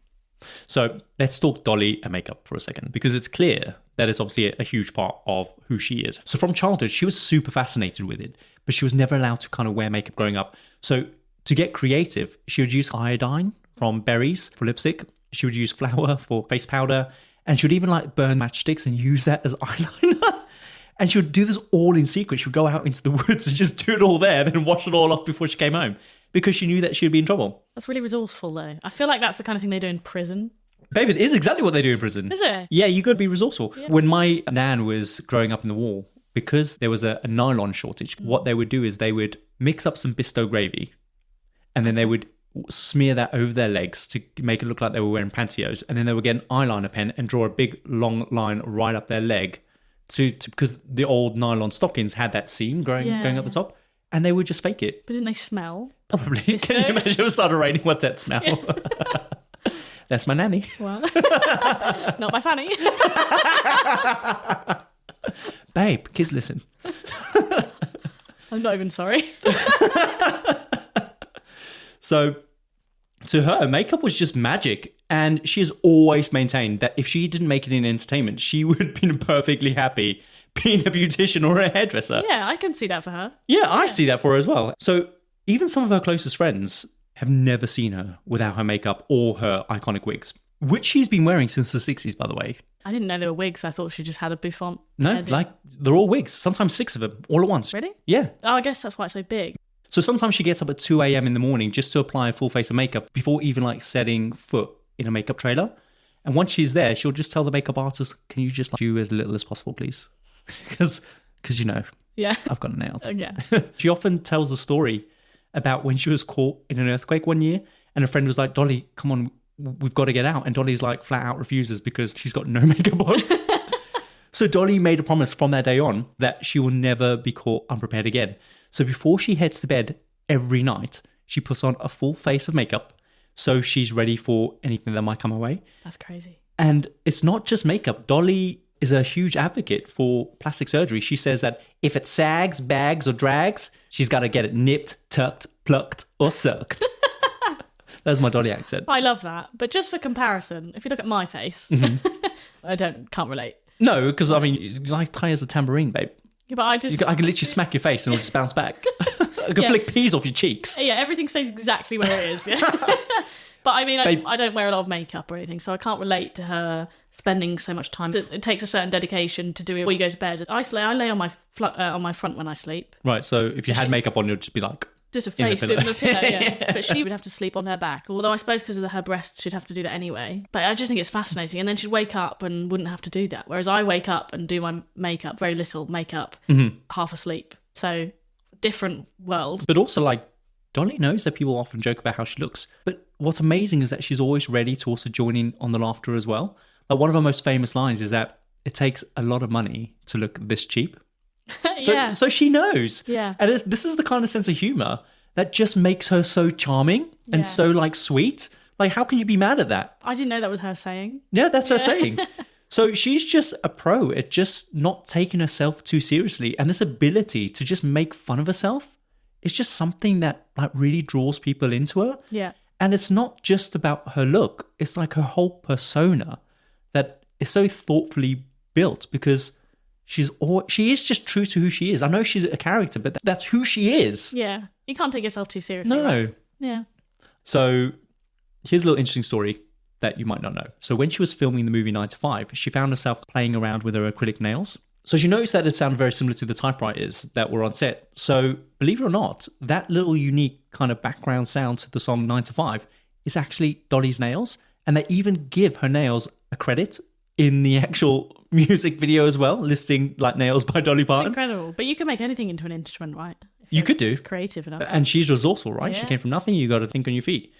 So let's talk Dolly and makeup for a second, because it's clear that it's obviously a huge part of who she is. So from childhood, she was super fascinated with it, but she was never allowed to kind of wear makeup growing up. So to get creative, she would use iodine from berries for lipstick. She would use flour for face powder, and she would even like burn matchsticks and use that as eyeliner. And she would do this all in secret. She would go out into the woods and just do it all there, and then wash it all off before she came home, because she knew that she would be in trouble. That's really resourceful, though. I feel like that's the kind of thing they do in prison. Babe, it is exactly what they do in prison. Is it? Yeah, you got to be resourceful. Yeah. When my nan was growing up in the war, because there was a nylon shortage, what they would do is they would mix up some Bisto gravy, and then they would smear that over their legs to make it look like they were wearing pantyhose, and then they would get an eyeliner pen and draw a big long line right up their leg to because the old nylon stockings had that seam going up the top, and they would just fake it. But didn't they smell? Probably. Bisto? Can you imagine if it started raining? What's that smell? That's my nanny. Well, not my fanny. Babe, kids listen. I'm not even sorry. So to her, makeup was just magic. And she has always maintained that if she didn't make it in entertainment, she would have been perfectly happy being a beautician or a hairdresser. Yeah, I can see that for her. Yeah, I see that for her as well. So even some of her closest friends have never seen her without her makeup or her iconic wigs, which she's been wearing since the 60s, by the way. I didn't know they were wigs. I thought she just had a bouffant. No, like they're all wigs, sometimes 6 of them, all at once. Really? Yeah. Oh, I guess that's why it's so big. So sometimes she gets up at 2 a.m. in the morning just to apply a full face of makeup before even like setting foot in a makeup trailer. And once she's there, she'll just tell the makeup artist, can you just do as little as possible, please? Because you know, Yeah. I've got it nailed. Yeah. She often tells the story about when she was caught in an earthquake one year, and a friend was like, Dolly, come on, we've got to get out. And Dolly's like flat out refuses because she's got no makeup on. So Dolly made a promise from that day on that she will never be caught unprepared again. So before she heads to bed every night, she puts on a full face of makeup so she's ready for anything that might come her way. That's crazy. And it's not just makeup. Dolly is a huge advocate for plastic surgery. She says that if it sags, bags, or drags, she's got to get it nipped, tucked, plucked, or sucked. That's my Dolly accent. I love that. But just for comparison, if you look at my face, I can't relate. No, because I mean, you like tie as a tambourine, babe. Yeah, but I can literally smack your face and it'll just bounce back. I can flick peas off your cheeks. Yeah, everything stays exactly where it is. Yeah. But I mean, I don't wear a lot of makeup or anything, so I can't relate to her spending so much time. It takes a certain dedication to do it before you go to bed. I lay on my front when I sleep. Right, so if you had makeup on, you'd just be like... Just a face in the pillow, yeah. But she would have to sleep on her back. Although I suppose because of her breast, she'd have to do that anyway. But I just think it's fascinating. And then she'd wake up and wouldn't have to do that. Whereas I wake up and do my makeup, very little makeup, half asleep. So, different world. But also, like, Dolly knows that people often joke about how she looks. But what's amazing is that she's always ready to also join in on the laughter as well. Like, one of her most famous lines is that it takes a lot of money to look this cheap. So she knows. Yeah. And this is the kind of sense of humor that just makes her so charming and so like sweet. Like, how can you be mad at that? I didn't know that was her saying. Yeah, that's her saying. So she's just a pro at just not taking herself too seriously. And this ability to just make fun of herself is just something that like really draws people into her. Yeah. And it's not just about her look. It's like her whole persona that is so thoughtfully built because she is just true to who she is. I know she's a character, but that's who she is. Yeah. You can't take yourself too seriously. No. Right? Yeah. So here's a little interesting story that you might not know. So when she was filming the movie 9 to 5, she found herself playing around with her acrylic nails. So she noticed that it sounded very similar to the typewriters that were on set. So believe it or not, that little unique kind of background sound to the song 9 to 5 is actually Dolly's nails. And they even give her nails a credit in the actual music video as well, listing like nails by Dolly Parton. Incredible. But you can make anything into an instrument, right? You could do. Creative enough. And she's resourceful, right? Yeah. She came from nothing. You got to think on your feet.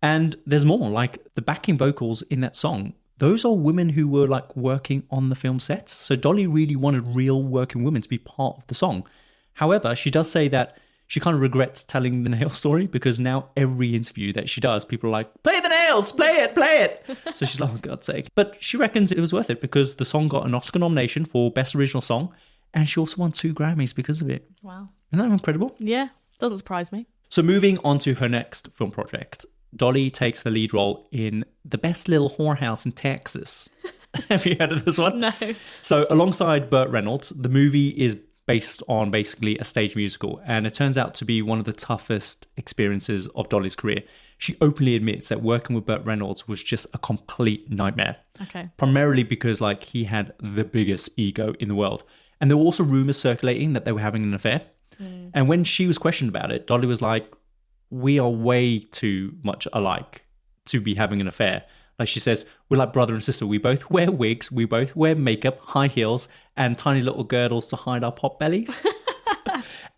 And there's more, like the backing vocals in that song. Those are women who were like working on the film sets. So Dolly really wanted real working women to be part of the song. However, she does say that she kind of regrets telling the nail story because now every interview that she does, people are like, play the nails, play it. So she's like, oh, God's sake. But she reckons it was worth it because the song got an Oscar nomination for Best Original Song. And she also won 2 Grammys because of it. Wow. Isn't that incredible? Yeah. Doesn't surprise me. So moving on to her next film project. Dolly takes the lead role in The Best Little Whorehouse in Texas. Have you heard of this one? No. So alongside Burt Reynolds, the movie is based on basically a stage musical, and it turns out to be one of the toughest experiences of Dolly's career. She openly admits that working with Burt Reynolds was just a complete nightmare. Okay. Primarily because like he had the biggest ego in the world. And there were also rumors circulating that they were having an affair. And when she was questioned about it, Dolly was like, we are way too much alike to be having an affair. Like she says, we're like brother and sister. We both wear wigs. We both wear makeup, high heels, and tiny little girdles to hide our pot bellies.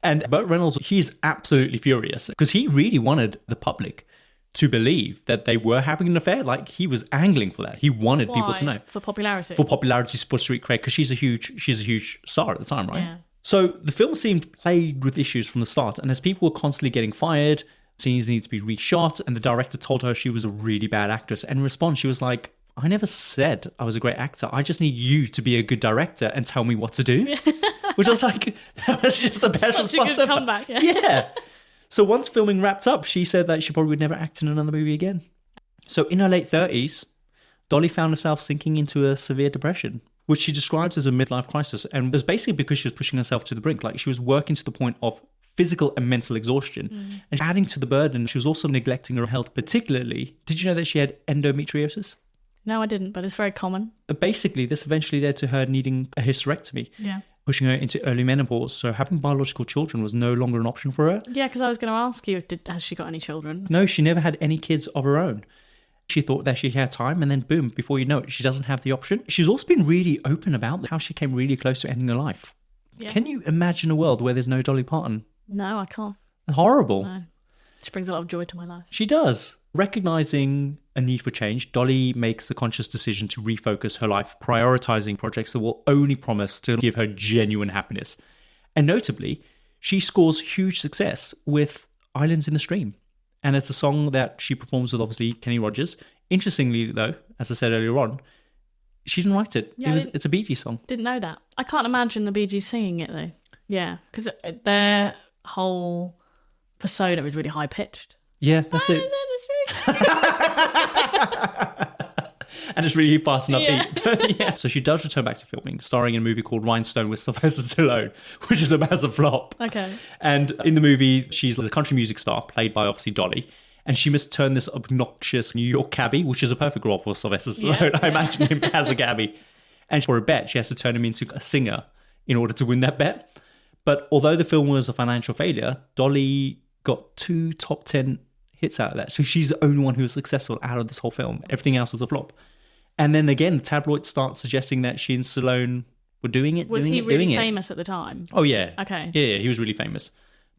And Burt Reynolds, he's absolutely furious because he really wanted the public to believe that they were having an affair. Like he was angling for that. He wanted people to know. For popularity. For popularity, for street cred, because she's a huge star at the time, right? Yeah. So the film seemed plagued with issues from the start, and as people were constantly getting fired, scenes needed to be reshot, and the director told her she was a really bad actress. And in response, she was like, I never said I was a great actor. I just need you to be a good director and tell me what to do. Which I was like, that was just the best response ever. Comeback, yeah. So once filming wrapped up, she said that she probably would never act in another movie again. So in her late 30s, Dolly found herself sinking into a severe depression, which she describes as a midlife crisis. And it was basically because she was pushing herself to the brink. Like she was working to the point of physical and mental exhaustion. And adding to the burden, she was also neglecting her health particularly. Did you know that she had endometriosis? No, I didn't, but it's very common. Basically, this eventually led to her needing a hysterectomy. Yeah. Pushing her into early menopause. So having biological children was no longer an option for her. Yeah, because I was going to ask you, has she got any children? No, she never had any kids of her own. She thought that she had time, and then boom, before you know it, she doesn't have the option. She's also been really open about how she came really close to ending her life. Yeah. Can you imagine a world where there's no Dolly Parton? No, I can't. Horrible. No. She brings a lot of joy to my life. She does. Recognizing a need for change, Dolly makes the conscious decision to refocus her life, prioritizing projects that will only promise to give her genuine happiness. And notably, she scores huge success with Islands in the Stream. And it's a song that she performs with, obviously, Kenny Rogers. Interestingly, though, as I said earlier on, she didn't write it. Yeah, It's a Bee Gees song. Didn't know that. I can't imagine the Bee Gees singing it, though. Yeah, because their whole persona is really high-pitched. Yeah, that's it. And it's really fast and upbeat. Yeah. So she does return back to filming, starring in a movie called Rhinestones with Sylvester Stallone, which is a massive flop. Okay. And in the movie, she's a country music star, played by obviously Dolly, and she must turn this obnoxious New York cabbie, which is a perfect role for Sylvester Stallone. I imagine him as a cabbie. And for a bet, she has to turn him into a singer in order to win that bet. But although the film was a financial failure, Dolly got 2 top 10 hits out of that. So she's the only one who was successful out of this whole film. Everything else was a flop. And then again, the tabloids start suggesting that she and Stallone were doing it. Was he really famous at the time? Oh, yeah. Okay. Yeah, he was really famous.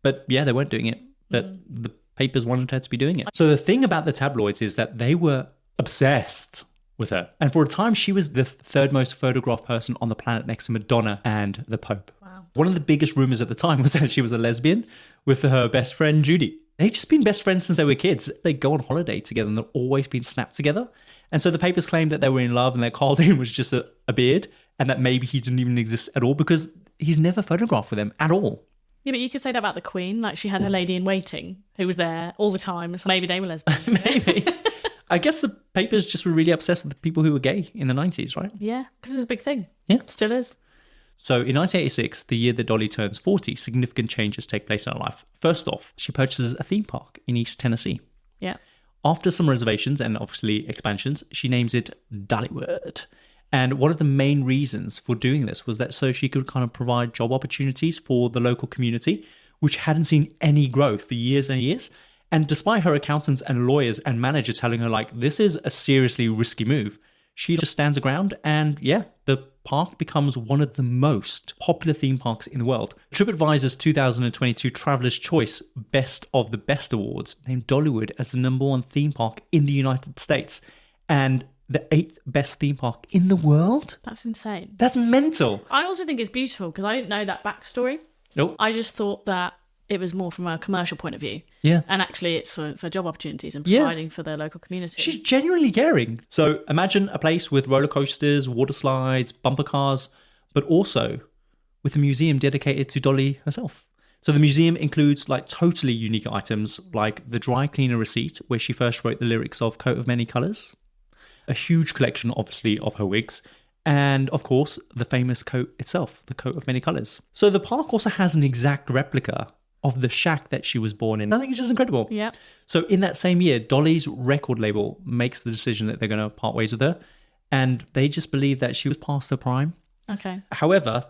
But yeah, they weren't doing it. But the papers wanted her to be doing it. So the thing about the tabloids is that they were obsessed with her. And for a time, she was the third most photographed person on the planet next to Madonna and the Pope. Wow. One of the biggest rumors at the time was that she was a lesbian with her best friend, Judy. They've just been best friends since they were kids. They go on holiday together and they've always been snapped together. And so the papers claimed that they were in love and that Carl Dean was just a beard and that maybe he didn't even exist at all because he's never photographed with them at all. Yeah, but you could say that about the Queen. Like, she had her lady in waiting who was there all the time. So maybe they were lesbians. Maybe. I guess the papers just were really obsessed with the people who were gay in the 90s, right? Yeah, because it was a big thing. Yeah. Still is. So in 1986, the year that Dolly turns 40, significant changes take place in her life. First off, she purchases a theme park in East Tennessee. Yeah. After some reservations and obviously expansions, she names it Dollywood. And one of the main reasons for doing this was that so she could kind of provide job opportunities for the local community, which hadn't seen any growth for years and years. And despite her accountants and lawyers and manager telling her, like, this is a seriously risky move, she just stands her ground, and yeah, the park becomes one of the most popular theme parks in the world. TripAdvisor's 2022 Traveler's Choice Best of the Best Awards named Dollywood as the #1 theme park in the United States and the 8th best theme park in the world. That's insane. That's mental. I also think it's beautiful because I didn't know that backstory. Nope. I just thought that it was more from a commercial point of view. Yeah. And actually it's for job opportunities and providing for the local community. She's genuinely caring. So imagine a place with roller coasters, water slides, bumper cars, but also with a museum dedicated to Dolly herself. So the museum includes like totally unique items like the dry cleaner receipt where she first wrote the lyrics of Coat of Many Colours, a huge collection obviously of her wigs, and of course the famous coat itself, the Coat of Many Colours. So the park also has an exact replica of the shack that she was born in. I think it's just incredible. Yeah. So in that same year, Dolly's record label makes the decision that they're going to part ways with her, and they just believe that she was past her prime. Okay. However,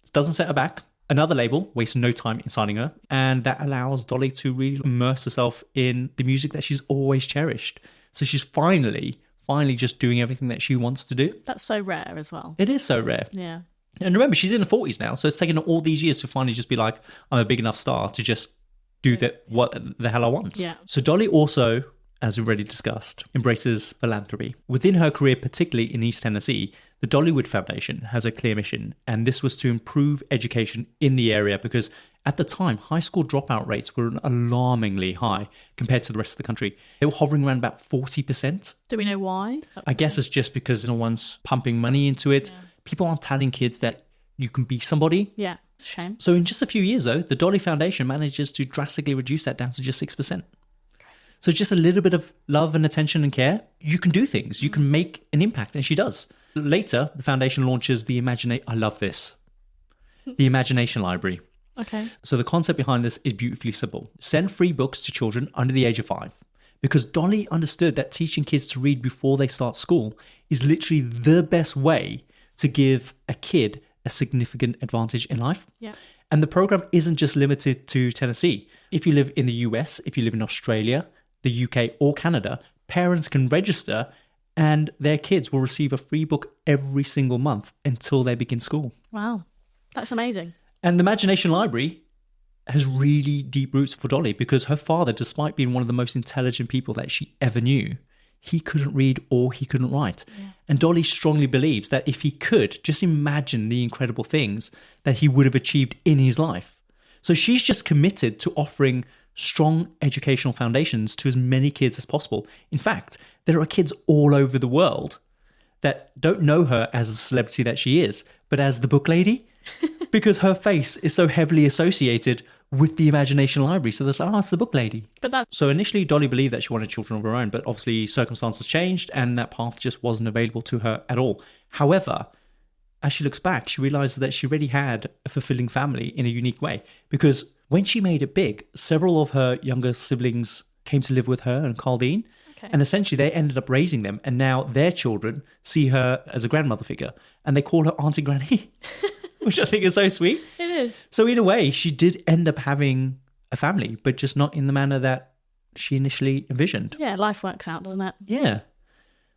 it doesn't set her back. Another label wastes no time in signing her, and that allows Dolly to really immerse herself in the music that she's always cherished. So she's finally just doing everything that she wants to do. That's so rare as well. It is so rare. Yeah. And remember, she's in her 40s now, so it's taken her all these years to finally just be like, I'm a big enough star to just do what the hell I want. Yeah. So Dolly also, as we've already discussed, embraces philanthropy. Within her career, particularly in East Tennessee, the Dollywood Foundation has a clear mission, and this was to improve education in the area because at the time, high school dropout rates were alarmingly high compared to the rest of the country. They were hovering around about 40%. Do we know why? I guess it's just because no one's pumping money into it. Yeah. People aren't telling kids that you can be somebody. Yeah, it's a shame. So in just a few years, though, the Dolly Foundation manages to drastically reduce that down to just 6%. So just a little bit of love and attention and care, you can do things. You can make an impact, and she does. Later, the foundation launches the I love this. The Imagination Library. Okay. So the concept behind this is beautifully simple. Send free books to children under the age of 5. Because Dolly understood that teaching kids to read before they start school is literally the best way to give a kid a significant advantage in life. Yeah. And the program isn't just limited to Tennessee. If you live in the US, if you live in Australia, the UK or Canada, parents can register and their kids will receive a free book every single month until they begin school. Wow. That's amazing. And the Imagination Library has really deep roots for Dolly because her father, despite being one of the most intelligent people that she ever knew, he couldn't read or he couldn't write. Yeah. And Dolly strongly believes that if he could, just imagine the incredible things that he would have achieved in his life. So she's just committed to offering strong educational foundations to as many kids as possible. In fact, there are kids all over the world that don't know her as a celebrity that she is, but as the book lady, because her face is so heavily associated with the Imagination Library. So there's like, oh, it's the book lady. So initially, Dolly believed that she wanted children of her own, but obviously circumstances changed and that path just wasn't available to her at all. However, as she looks back, she realizes that she already had a fulfilling family in a unique way. Because when she made it big, several of her younger siblings came to live with her and Carldine. Okay. And essentially, they ended up raising them. And now their children see her as a grandmother figure. And they call her Auntie Granny, which I think is so sweet. It is. So in a way, she did end up having a family, but just not in the manner that she initially envisioned. Yeah, life works out, doesn't it? Yeah.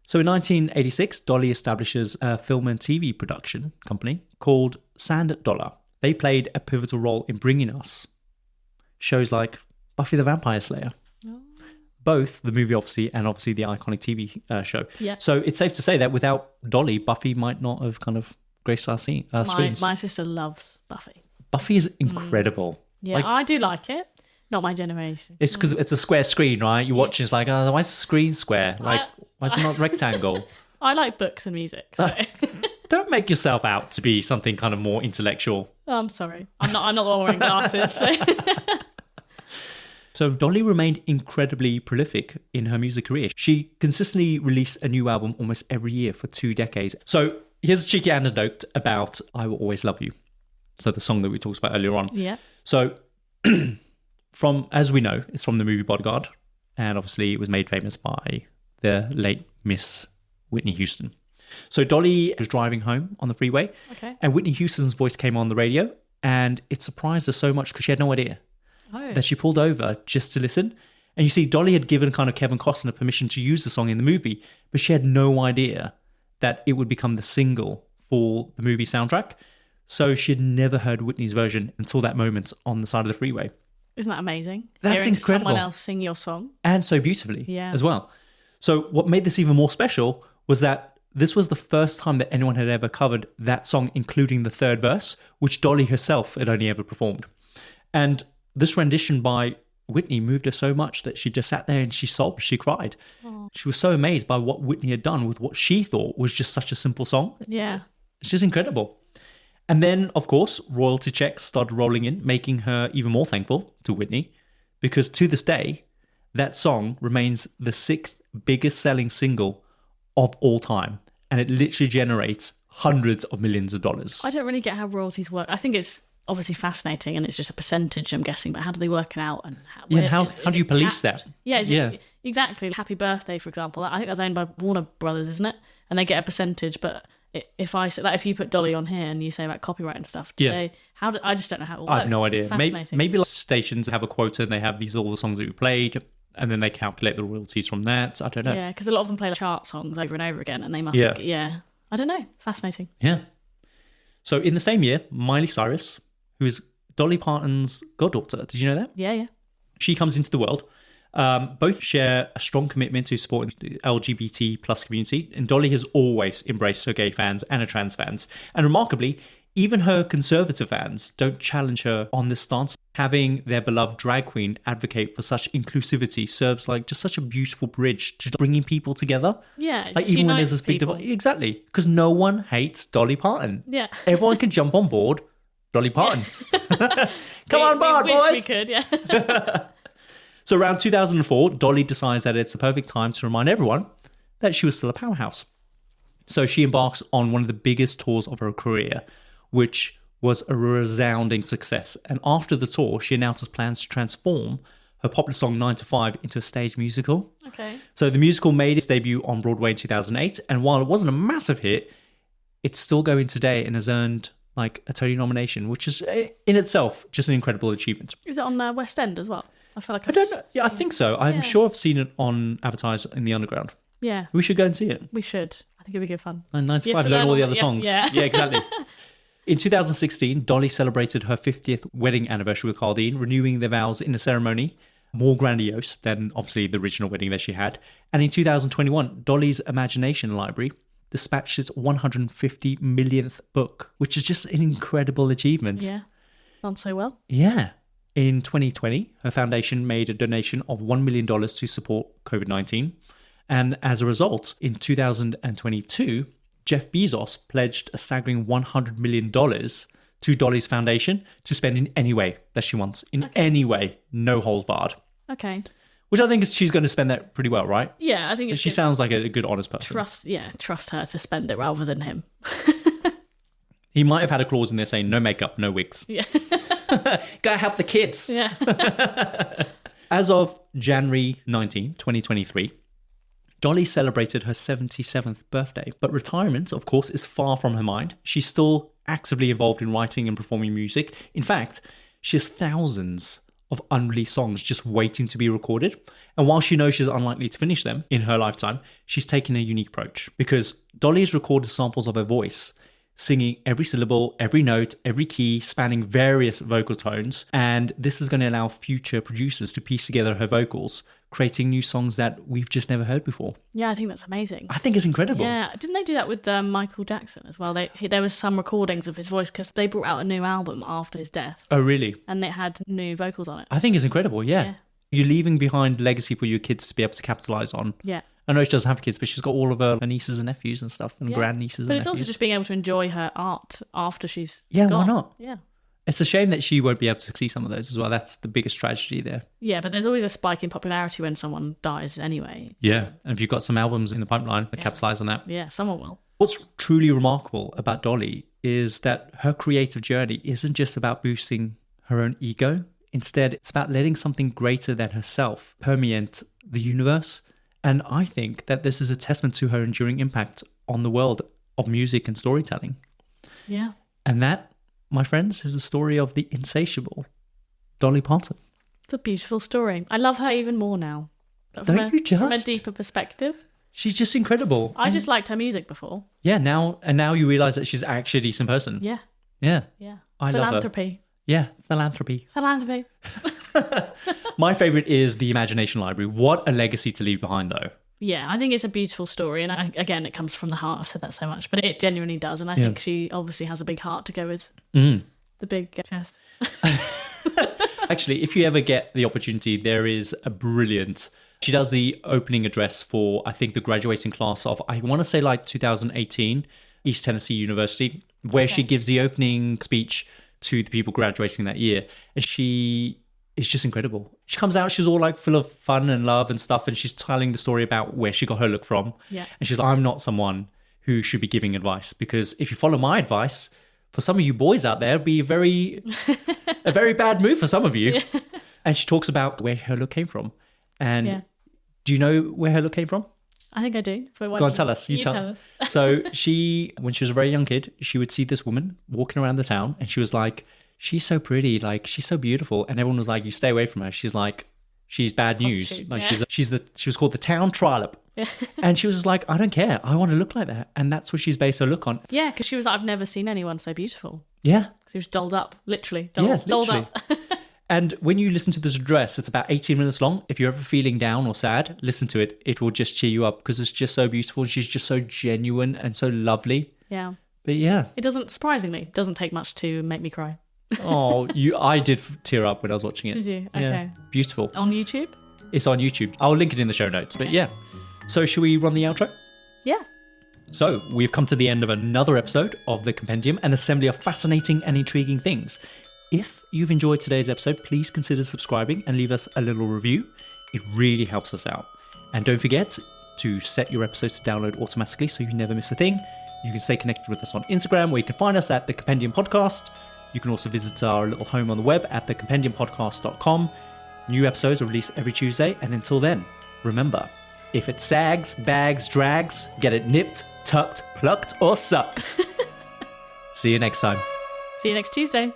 So in 1986, Dolly establishes a film and TV production company called Sand Dollar. They played a pivotal role in bringing us shows like Buffy the Vampire Slayer. Oh. Both the movie, obviously, and obviously the iconic TV show. Yeah. So it's safe to say that without Dolly, Buffy might not have kind of graced our screens. My sister loves Buffy. Buffy is incredible. Yeah, I do like it. Not my generation. It's because it's a square screen, right? You're watching, it's like, oh, why is the screen square? Like, why is it not rectangle? I like books and music. So. Don't make yourself out to be something kind of more intellectual. Oh, I'm sorry. I'm not wearing glasses. So. So Dolly remained incredibly prolific in her music career. She consistently released a new album almost every year for 2 decades. So here's a cheeky anecdote about I Will Always Love You. So the song that we talked about earlier on. Yeah. So as we know, it's from the movie Bodyguard. And obviously it was made famous by the late Miss Whitney Houston. So Dolly was driving home on the freeway. Okay. And Whitney Houston's voice came on the radio. And it surprised her so much because she had no idea that she pulled over just to listen. And you see, Dolly had given kind of Kevin Costner permission to use the song in the movie, but she had no idea that it would become the single for the movie soundtrack. So she had never heard Whitney's version until that moment on the side of the freeway. Isn't that amazing? That's Hearing incredible. someone else sing your song. And so beautifully as well. So what made this even more special was that this was the first time that anyone had ever covered that song, including the third verse, which Dolly herself had only ever performed. And this rendition by Whitney moved her so much that she just sat there and she sobbed, she cried. Aww. She was so amazed by what Whitney had done with what she thought was just such a simple song. Yeah. It's just incredible. And then, of course, royalty checks started rolling in, making her even more thankful to Whitney, because to this day, that song remains the 6th biggest selling single of all time. And it literally generates hundreds of millions of dollars. I don't really get how royalties work. I think it's obviously fascinating and it's just a percentage, I'm guessing, but how do they work it out? And how do you police that? Yeah, exactly. Happy Birthday, for example. I think that's owned by Warner Brothers, isn't it? And they get a percentage, but if I say, like, if you put Dolly on here and you say about copyright and stuff, I just don't know how it works. I have no idea. Fascinating. Maybe like stations have a quota and they have all the songs that we played, and then they calculate the royalties from that. I don't know. Yeah, because a lot of them play like chart songs over and over again, and they must. I don't know. Fascinating. Yeah. So in the same year, Miley Cyrus, who is Dolly Parton's goddaughter, did you know that? Yeah. She comes into the world. Both share a strong commitment to supporting the LGBT plus community, and Dolly has always embraced her gay fans and her trans fans. And remarkably, even her conservative fans don't challenge her on this stance. Having their beloved drag queen advocate for such inclusivity serves like just such a beautiful bridge to bringing people together. Yeah, like even when there's this big divide, exactly, because no one hates Dolly Parton. Yeah, everyone can jump on board Dolly Parton. Come on board, boys. We could, yeah. So around 2004, Dolly decides that it's the perfect time to remind everyone that she was still a powerhouse. So she embarks on one of the biggest tours of her career, which was a resounding success. And after the tour, she announces plans to transform her popular song 9 to 5 into a stage musical. Okay. So the musical made its debut on Broadway in 2008. And while it wasn't a massive hit, it's still going today and has earned like a Tony nomination, which is in itself just an incredible achievement. Is it on West End as well? I feel like I don't know. Yeah, I think so. I'm sure I've seen it on advertised in the underground. Yeah. We should go and see it. We should. I think it'd be good fun. And 9 to 5, learn all the other songs. Yeah, exactly. In 2016, Dolly celebrated her 50th wedding anniversary with Carl Dean, renewing their vows in a ceremony more grandiose than obviously the original wedding that she had. And in 2021, Dolly's Imagination Library dispatched its 150 millionth book, which is just an incredible achievement. Yeah. Done so well. Yeah. In 2020, her foundation made a donation of $1 million to support COVID-19. And as a result, in 2022, Jeff Bezos pledged a staggering $100 million to Dolly's foundation to spend in any way that she wants. In any way, no holes barred. Okay. Which I think is she's going to spend that pretty well, right? Yeah, I think it's she sounds like a good, honest person. Trust her to spend it rather than him. He might have had a clause in there saying no makeup, no wigs. Yeah. Gotta help the kids. Yeah. As of January 19, 2023, Dolly celebrated her 77th birthday, but retirement, of course, is far from her mind. She's still actively involved in writing and performing music. In fact, she has thousands of unreleased songs just waiting to be recorded. And while she knows she's unlikely to finish them in her lifetime, she's taken a unique approach because Dolly has recorded samples of her voice, singing every syllable, every note, every key, spanning various vocal tones. And this is going to allow future producers to piece together her vocals, creating new songs that we've just never heard before. Yeah, I think that's amazing. I think it's incredible. Yeah, didn't they do that with Michael Jackson as well? There was some recordings of his voice because they brought out a new album after his death. Oh, really? And it had new vocals on it. I think it's incredible, yeah. You're leaving behind legacy for your kids to be able to capitalise on. Yeah. I know she doesn't have kids, but she's got all of her nieces and nephews and stuff, and grandnieces and nephews. But it's also just being able to enjoy her art after she's gone. why not? Yeah. It's a shame that she won't be able to see some of those as well. That's the biggest tragedy there. Yeah, but there's always a spike in popularity when someone dies anyway. Yeah, and if you've got some albums in the pipeline, capitalise on that. Yeah, someone will. What's truly remarkable about Dolly is that her creative journey isn't just about boosting her own ego. Instead, it's about letting something greater than herself permeate the universe. And I think that this is a testament to her enduring impact on the world of music and storytelling. Yeah. And that, my friends, is the story of the insatiable Dolly Parton. It's a beautiful story. I love her even more now. Don't you just? From a deeper perspective. She's just incredible. I just liked her music before. Yeah, now you realise that she's actually a decent person. Yeah. Yeah. Yeah. I love her. Philanthropy. Yeah, philanthropy. Philanthropy. My favourite is the Imagination Library. What a legacy to leave behind, though. Yeah, I think it's a beautiful story. And again, it comes from the heart. I've said that so much, but it genuinely does. And I think she obviously has a big heart to go with the big chest. Actually, if you ever get the opportunity, there is a brilliant... She does the opening address for, I think, the graduating class of, I want to say like 2018, East Tennessee University, where she gives the opening speech to the people graduating that year. And she is just incredible. She comes out, she's all like full of fun and love and stuff. And she's telling the story about where she got her look from. Yeah. And she's like, I'm not someone who should be giving advice, because if you follow my advice, for some of you boys out there, it'd be a very bad move for some of you. Yeah. And she talks about where her look came from. And do you know where her look came from? I think I do. Go on, tell us. You tell us. So she, when she was a very young kid, she would see this woman walking around the town and she was like, she's so pretty, like she's so beautiful. And everyone was like, you stay away from her. She's like, she's bad news. Like she was called the town trollop. Yeah. And she was just like, I don't care. I want to look like that. And that's what she's based her look on. Yeah, because she was like, I've never seen anyone so beautiful. Yeah. Because she was dolled up, literally. Dolled up. And when you listen to this address, it's about 18 minutes long. If you're ever feeling down or sad, listen to it. It will just cheer you up because it's just so beautiful. She's just so genuine and so lovely. Yeah. But yeah. It doesn't take much to make me cry. I did tear up when I was watching it. Did you? Okay. Yeah, beautiful. On YouTube? It's on YouTube. I'll link it in the show notes. But yeah. So should we run the outro? Yeah. So we've come to the end of another episode of the Compendium, an assembly of fascinating and intriguing things. If you've enjoyed today's episode, please consider subscribing and leave us a little review. It really helps us out. And don't forget to set your episodes to download automatically so you never miss a thing. You can stay connected with us on Instagram, where you can find us at the Compendium Podcast. You can also visit our little home on the web at thecompendiumpodcast.com. New episodes are released every Tuesday. And until then, remember, if it sags, bags, drags, get it nipped, tucked, plucked, or sucked. See you next time. See you next Tuesday.